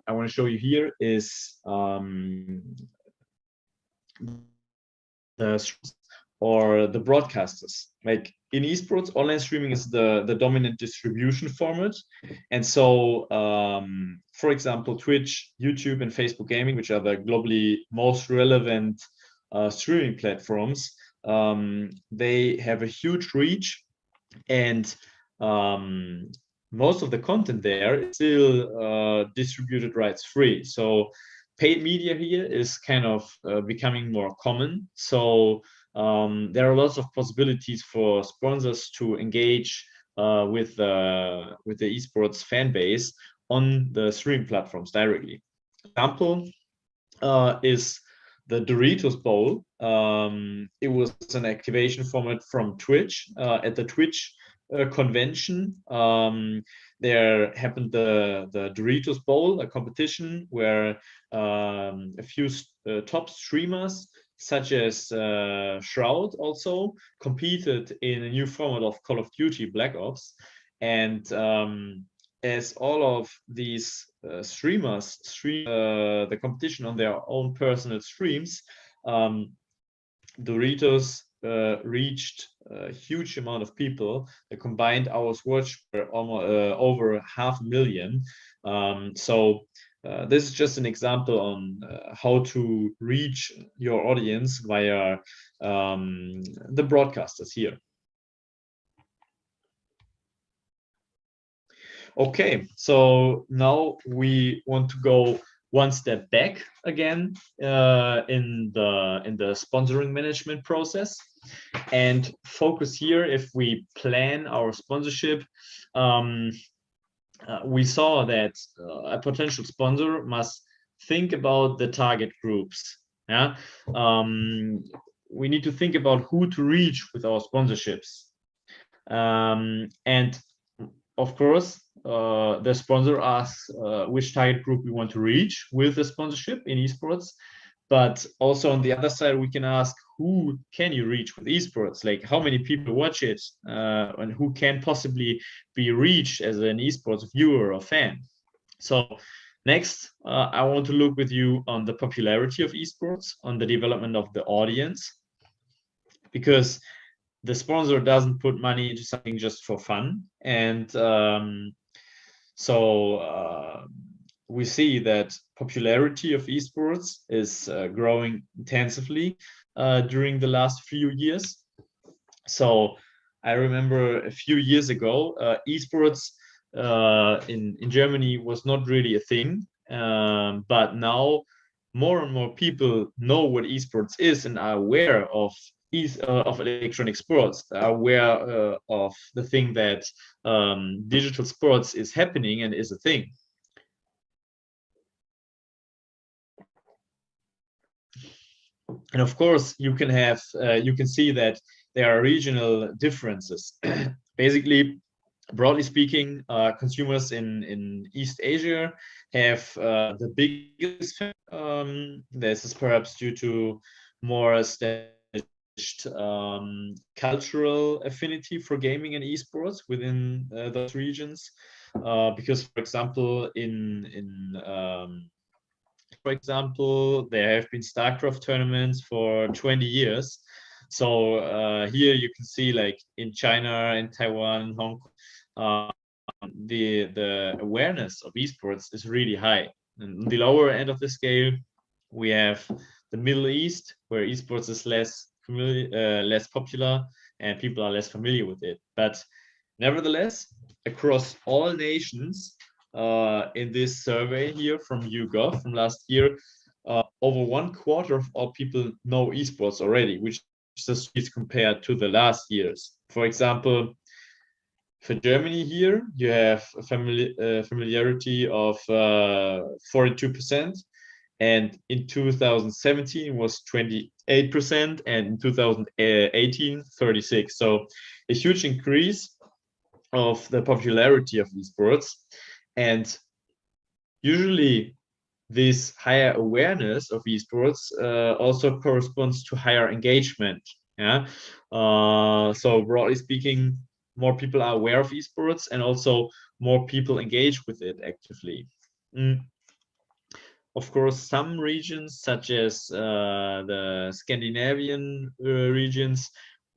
I want to show you here is the broadcasters. Like in esports, online streaming is the dominant distribution format. And so, for example, Twitch, YouTube, and Facebook Gaming, which are the globally most relevant streaming platforms, they have a huge reach, and most of the content there is still distributed rights free. So paid media here is kind of becoming more common. So there are lots of possibilities for sponsors to engage with the esports fan base on the streaming platforms directly. Example is the Doritos Bowl. It was an activation format from Twitch. At the Twitch convention, there happened the Doritos Bowl, a competition where a few top streamers, such as Shroud, also competed in a new format of Call of Duty Black Ops. And as all of these streamers stream the competition on their own personal streams, Doritos reached a huge amount of people. The combined hours watched were almost over 500,000. So this is just an example on how to reach your audience via the broadcasters here. Okay, so now we want to go one step back again in the sponsoring management process, and focus here. If we plan our sponsorship, we saw that a potential sponsor must think about the target groups. Yeah, we need to think about who to reach with our sponsorships, and of course, the sponsor asks which target group we want to reach with the sponsorship in esports. But also on the other side, we can ask, who can you reach with esports? Like, how many people watch it, and who can possibly be reached as an esports viewer or fan? So next, I want to look with you on the popularity of esports, on the development of the audience, because the sponsor doesn't put money into something just for fun. And we see that popularity of esports is growing intensively during the last few years. So I remember a few years ago, esports in Germany was not really a thing, but now more and more people know what esports is and are aware of electronic sports, are aware of the thing that digital sports is happening and is a thing. And of course, you can see that there are regional differences. Basically, broadly speaking, consumers in East Asia have the biggest. This is perhaps due to more cultural affinity for gaming and esports within those regions, because, for example, there have been StarCraft tournaments for 20 years. So here you can see, like in China, in Taiwan, Hong Kong, the awareness of esports is really high. And on the lower end of the scale, we have the Middle East, where esports is less popular and people are less familiar with it. But nevertheless, across all nations, in this survey here from YouGov from last year, over 1/4 of all people know esports already, which is compared to the last years. For example, for Germany here, you have a familiarity of 42%, and in 2017 was 28%, and in 2018 36%. So a huge increase of the popularity of esports, and usually this higher awareness of esports also corresponds to higher engagement. Yeah, so broadly speaking, more people are aware of esports, and also more people engage with it actively. Of course, some regions, such as the Scandinavian regions,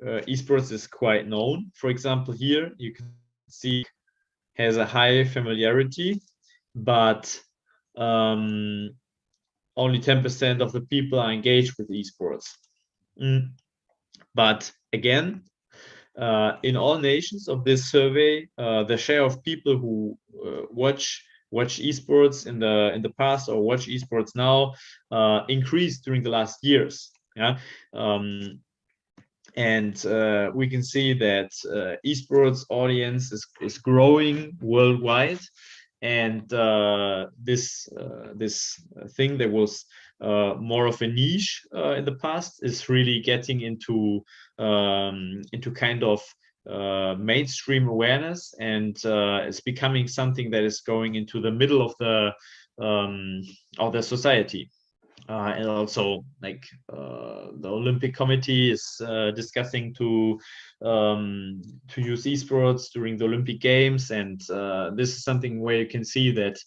esports is quite known. For example, here you can see has a high familiarity, but only 10% of the people are engaged with esports. But again, in all nations of this survey, the share of people who watch esports in the past or watch esports now increased during the last years. Yeah, and we can see that esports audience is growing worldwide, and this thing that was more of a niche in the past is really getting into kind of mainstream awareness, and it's becoming something that is going into the middle of the society. And also, like the Olympic Committee is discussing to use esports during the Olympic Games, and this is something where you can see that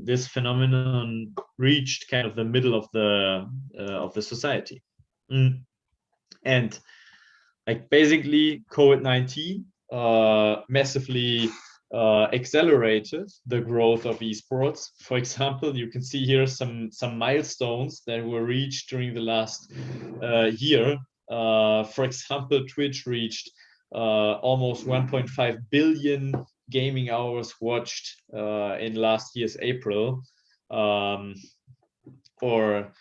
this phenomenon reached kind of the middle of the society. And like basically COVID-19 massively accelerated the growth of esports. For example, you can see here some milestones that were reached during the last year. For example, Twitch reached almost 1.5 billion gaming hours watched in last year's April. Or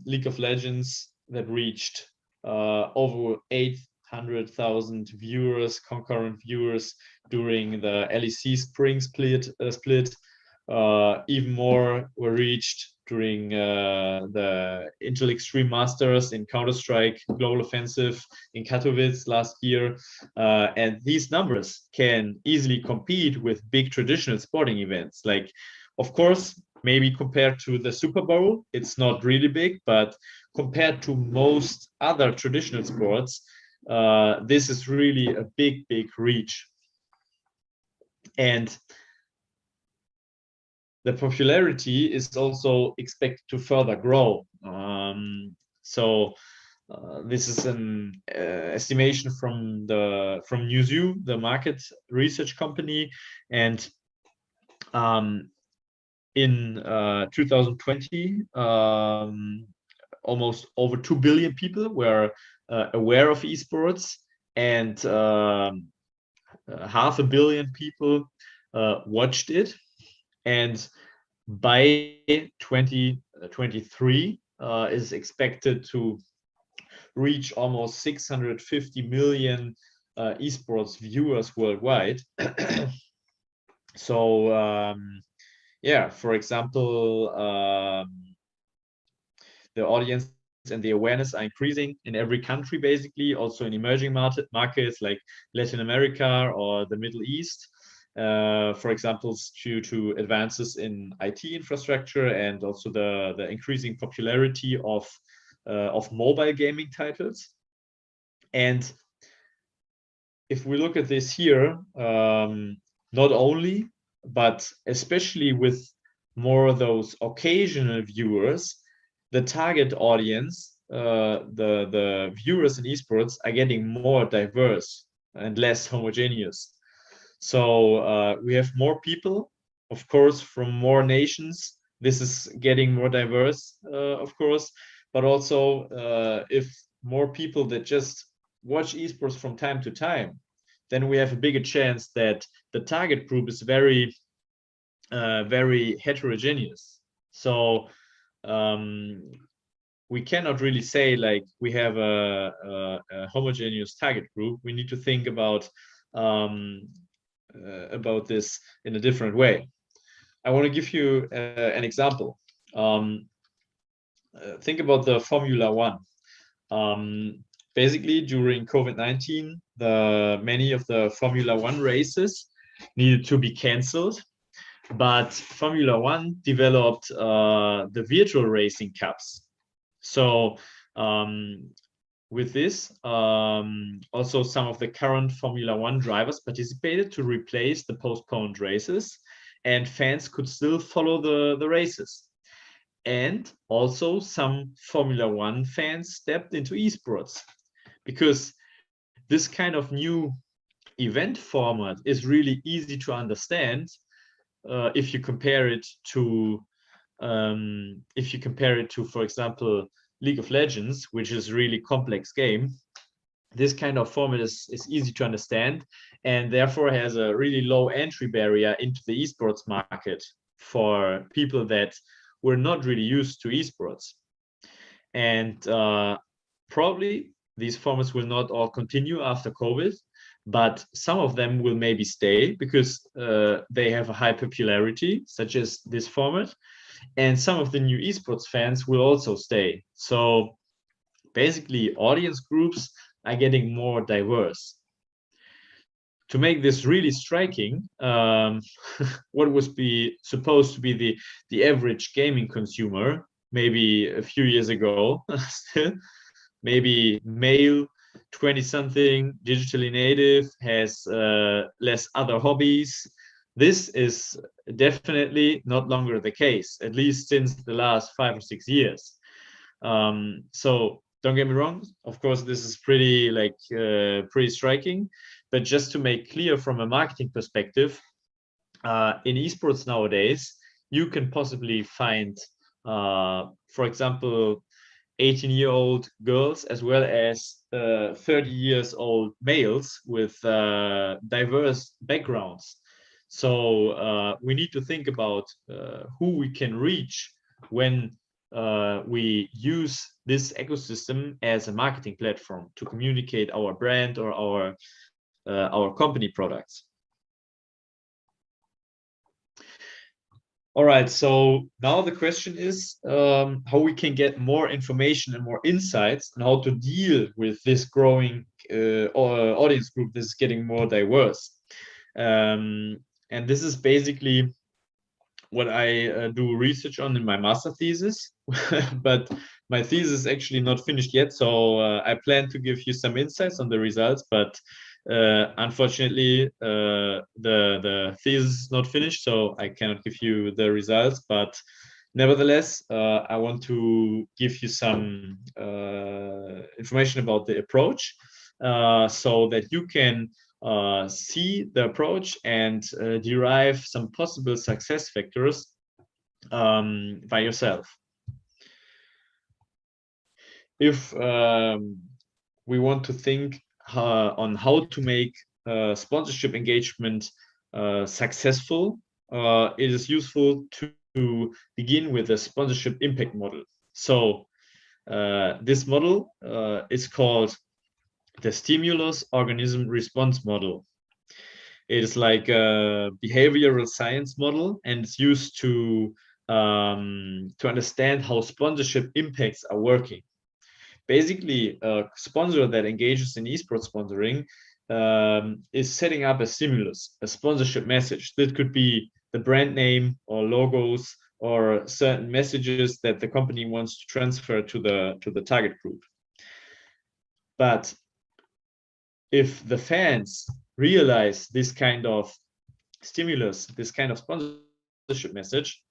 League of Legends that reached over 800,000 viewers, concurrent viewers during the LEC spring split. Even more were reached during the Intel Extreme Masters in Counter-Strike Global Offensive in Katowice last year. And these numbers can easily compete with big traditional sporting events. Like, of course, maybe compared to the Super Bowl, it's not really big, but compared to most other traditional sports, this is really a big reach. And the popularity is also expected to further grow. This is an estimation from Newzoo, the market research company, and in 2020, almost over 2 billion people were aware of esports, and 500 million people watched it. And by 2023 is expected to reach almost 650 million esports viewers worldwide. So yeah, for example, the audience and the awareness are increasing in every country, basically, also in emerging markets like Latin America or the Middle East. For example, due to advances in IT infrastructure and also the increasing popularity of mobile gaming titles. And if we look at this here, not only, but especially with more of those occasional viewers, the target audience, the viewers in esports are getting more diverse and less homogeneous. So we have more people, of course, from more nations. This is getting more diverse, of course, but also if more people that just watch esports from time to time, then we have a bigger chance that the target group is very heterogeneous. So we cannot really say like we have a homogeneous target group. We need to think about this in a different way. I want to give you an example. Think about the Formula One. Basically, during COVID-19, many of the Formula One races needed to be cancelled, but Formula One developed the virtual racing cups. So with this, also some of the current Formula One drivers participated to replace the postponed races, and fans could still follow the races. And also some Formula One fans stepped into esports, because this kind of new event format is really easy to understand if you compare it to, for example, League of Legends, which is a really complex game. This kind of format is easy to understand, and therefore has a really low entry barrier into the esports market for people that were not really used to esports. And probably these formats will not all continue after COVID, but some of them will maybe stay because they have a high popularity, such as this format. And some of the new esports fans will also stay. So basically, audience groups are getting more diverse. To make this really striking, what was supposed to be the average gaming consumer, maybe a few years ago, maybe male, 20-something, digitally native, has less other hobbies. This is definitely not longer the case, at least since the last 5 or 6 years. So don't get me wrong, of course, this is pretty pretty striking, but just to make clear from a marketing perspective, in esports nowadays, you can possibly find, for example, 18-year-old girls as well as 30 years old males with diverse backgrounds. So we need to think about who we can reach when we use this ecosystem as a marketing platform to communicate our brand or our company products. All right, so now the question is how we can get more information and more insights on how to deal with this growing audience group that is getting more diverse. And this is basically what I do research on in my master thesis, but my thesis is actually not finished yet. So I plan to give you some insights on the results, but unfortunately, the thesis is not finished, so I cannot give you the results. But nevertheless, I want to give you some information about the approach, so that you can see the approach and derive some possible success factors by yourself. If we want to think on how to make sponsorship engagement successful, it is useful to begin with a sponsorship impact model. So this model is called the stimulus organism response model. It is like a behavioral science model, and it's used to understand how sponsorship impacts are working. Basically, a sponsor that engages in esports sponsoring is setting up a stimulus, a sponsorship message. That could be the brand name or logos or certain messages that the company wants to transfer to the target group. But if the fans realize this kind of stimulus, this kind of sponsorship message,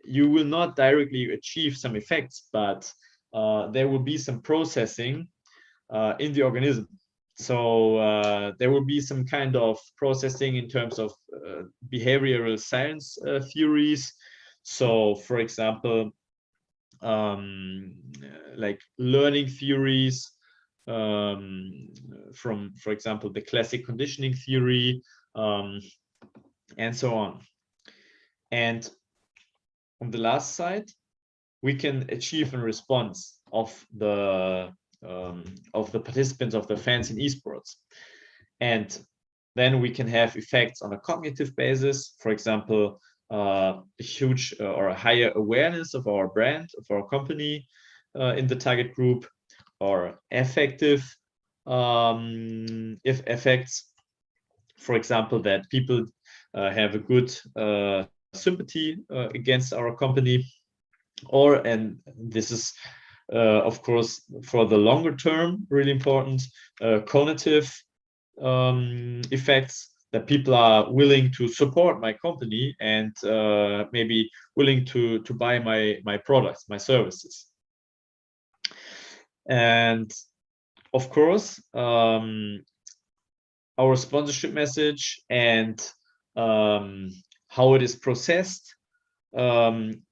you will not directly achieve some effects, but there will be some processing in the organism. So there will be some kind of processing in terms of behavioral science theories. So, for example, like learning theories from, for example, the classic conditioning theory, and so on. And on the last side, we can achieve a response of the participants, of the fans in esports, and then we can have effects on a cognitive basis. For example, a huge or a higher awareness of our brand, of our company in the target group, or affective effects. For example, that people have a good sympathy against our company, or, and this is of course for the longer term really important, cognitive effects, that people are willing to support my company and maybe willing to buy my products, my services. And of course, our sponsorship message and how it is processed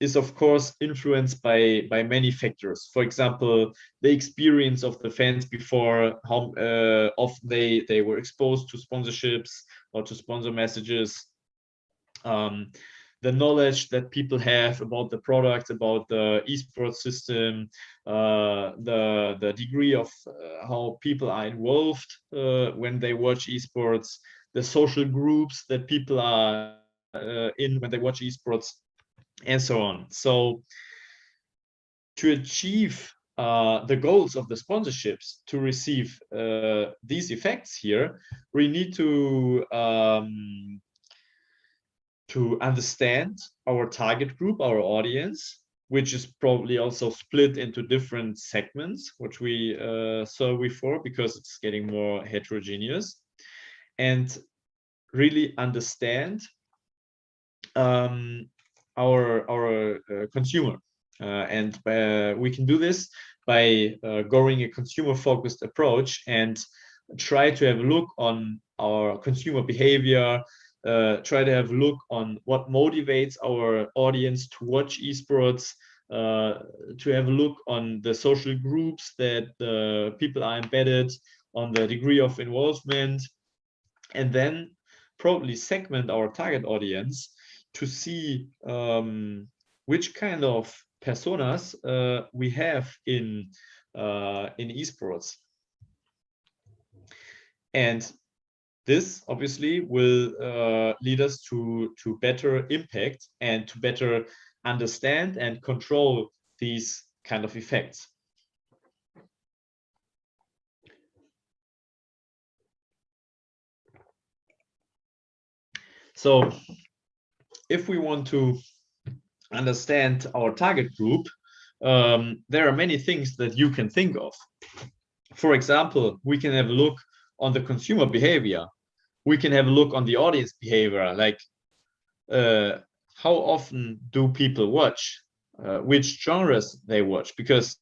is of course influenced by many factors. For example, the experience of the fans before, how often they were exposed to sponsorships or to sponsor messages, the knowledge that people have about the product, about the esports system, the degree of how people are involved when they watch esports, the social groups that people are in when they watch esports, and so on. So to achieve the goals of the sponsorships, to receive these effects here, we need to understand our target group, our audience, which is probably also split into different segments, which we saw before, because it's getting more heterogeneous, and really understand our consumer. And we can do this by going a consumer-focused approach and try to have a look on our consumer behavior, try to have a look on what motivates our audience to watch esports, to have a look on the social groups that the people are embedded, on the degree of involvement, and then probably segment our target audience to see which kind of personas we have in esports. And this obviously will lead us to better impact and to better understand and control these kind of effects. So if we want to understand our target group, there are many things that you can think of. For example, we can have a look on the consumer behavior. We can have a look on the audience behavior, like how often do people watch, which genres they watch, because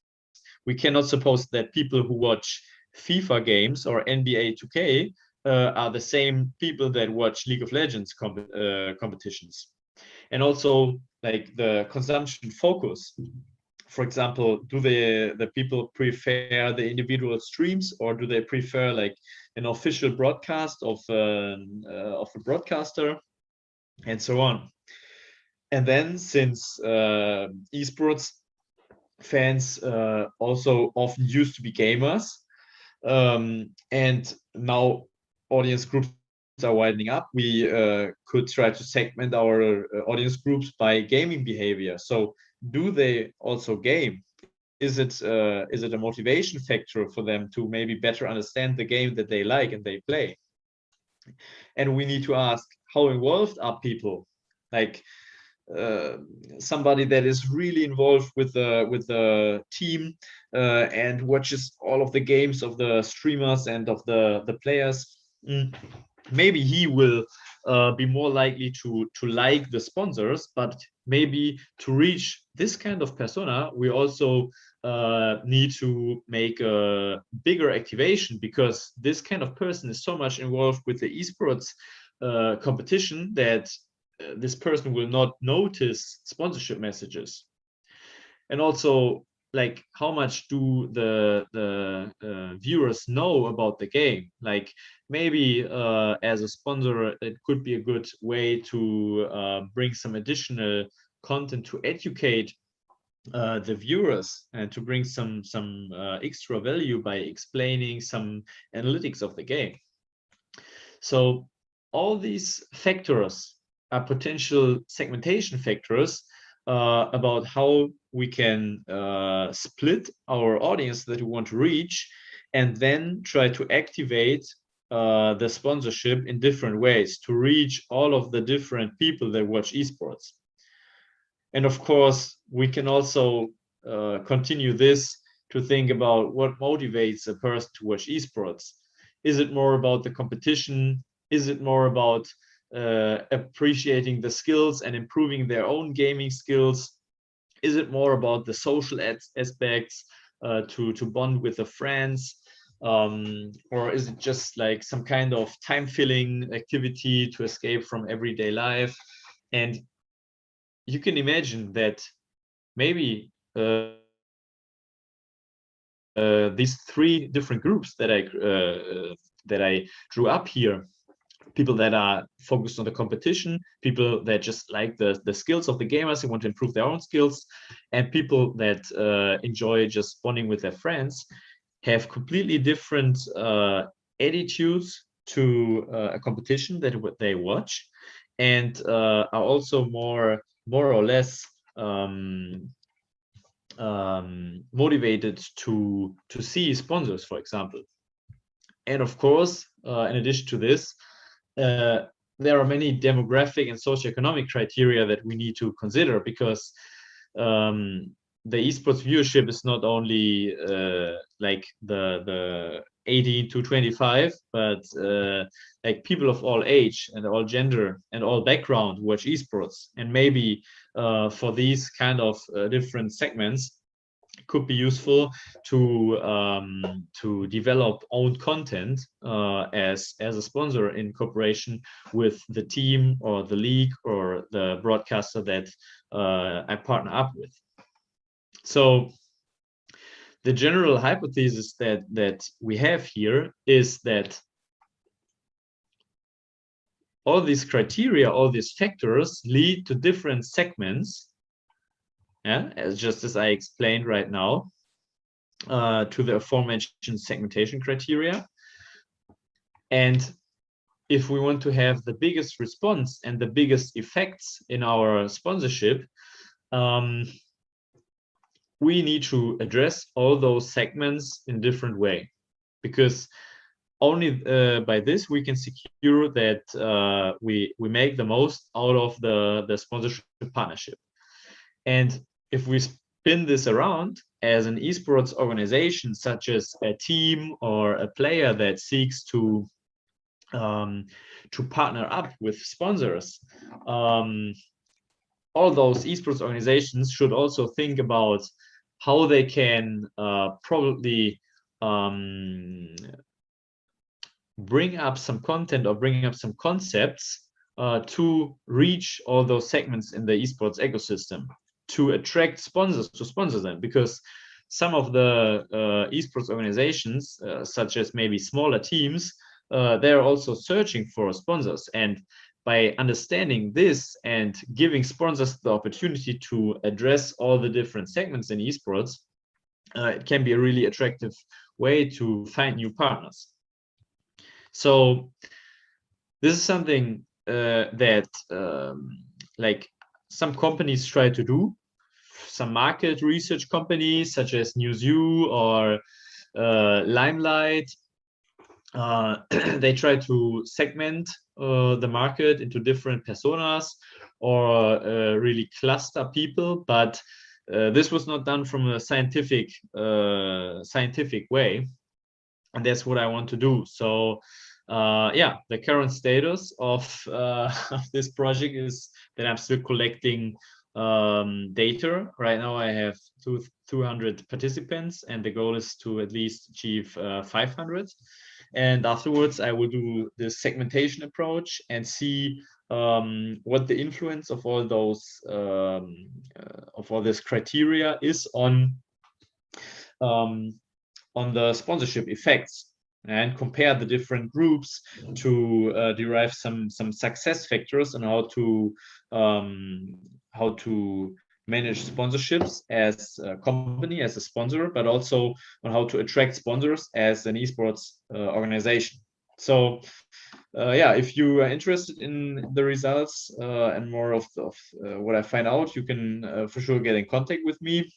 we cannot suppose that people who watch FIFA games or NBA 2K are the same people that watch League of Legends competitions. And also like the consumption focus. For example, do the people prefer the individual streams, or do they prefer like an official broadcast of a broadcaster, and so on. And then since esports fans also often used to be gamers, and now audience groups are widening up, we could try to segment our audience groups by gaming behavior. So do they also game? Is it a motivation factor for them to maybe better understand the game that they like and they play? And we need to ask, how involved are people? Like somebody that is really involved with the team and watches all of the games of the streamers and of the players, maybe he will be more likely to like the sponsors. But maybe to reach this kind of persona, we also need to make a bigger activation, because this kind of person is so much involved with the esports competition that this person will not notice sponsorship messages. And also, like, how much do the viewers know about the game? Like, maybe as a sponsor, it could be a good way to bring some additional content to educate the viewers and to bring some extra value by explaining some analytics of the game. So all these factors are potential segmentation factors about how we can split our audience that we want to reach, and then try to activate the sponsorship in different ways to reach all of the different people that watch esports. And of course, we can also continue this to think about what motivates a person to watch esports. Is it more about the competition? Is it more about appreciating the skills and improving their own gaming skills? Is it more about the social aspects, to bond with the friends? Or is it just like some kind of time-filling activity to escape from everyday life? And you can imagine that maybe these three different groups that I drew up here, people that are focused on the competition, people that just like the skills of the gamers and want to improve their own skills, and people that enjoy just bonding with their friends, have completely different attitudes to a competition that they watch, and are also more or less motivated to see sponsors, for example. And of course, in addition to this, there are many demographic and socioeconomic criteria that we need to consider, because the esports viewership is not only like the 18 to 25, but like people of all age and all gender and all background watch esports. And maybe for these kind of different segments, could be useful to develop own content as a sponsor in cooperation with the team or the league or the broadcaster that I partner up with. So the general hypothesis that we have here is that all these criteria, all these factors lead to different segments, yeah, as I explained right now, to the aforementioned segmentation criteria. And if we want to have the biggest response and the biggest effects in our sponsorship, we need to address all those segments in different way, because only by this we can secure that we make the most out of the sponsorship partnership. And if we spin this around as an esports organization, such as a team or a player that seeks to partner up with sponsors, all those esports organizations should also think about how they can probably bring up some content or bring up some concepts to reach all those segments in the esports ecosystem, to attract sponsors to sponsor them, because some of the esports organizations, such as maybe smaller teams, they're also searching for sponsors. And by understanding this and giving sponsors the opportunity to address all the different segments in esports, it can be a really attractive way to find new partners. So this is something that like some companies try to do. Some market research companies such as NewsU or Limelight, they try to segment the market into different personas or really cluster people, but this was not done from a scientific way, and that's what I want to do. So yeah, the current status of this project is that I'm still collecting data. Right now I have 200 participants, and the goal is to at least achieve 500. And afterwards I will do the segmentation approach and see what the influence of all those this criteria is on the sponsorship effects, and compare the different groups to derive some success factors on how to manage sponsorships as a company, as a sponsor, but also on how to attract sponsors as an esports organization. So yeah, if you are interested in the results and more of what I find out, you can for sure get in contact with me,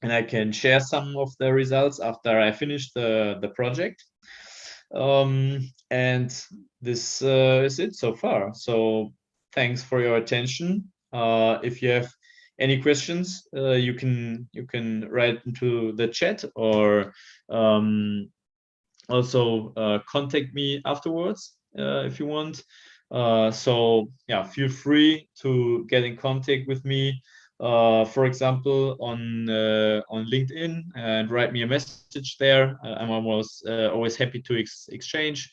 and I can share some of the results after I finish the project. And this is it so far. So thanks for your attention. If you have any questions, you can write into the chat, or also contact me afterwards if you want. So yeah, feel free to get in contact with me, for example on LinkedIn, and write me a message there. I'm always happy to exchange.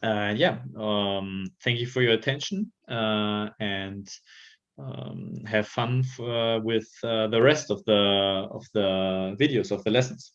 Yeah, thank you for your attention, and have fun with the rest of the videos of the lessons.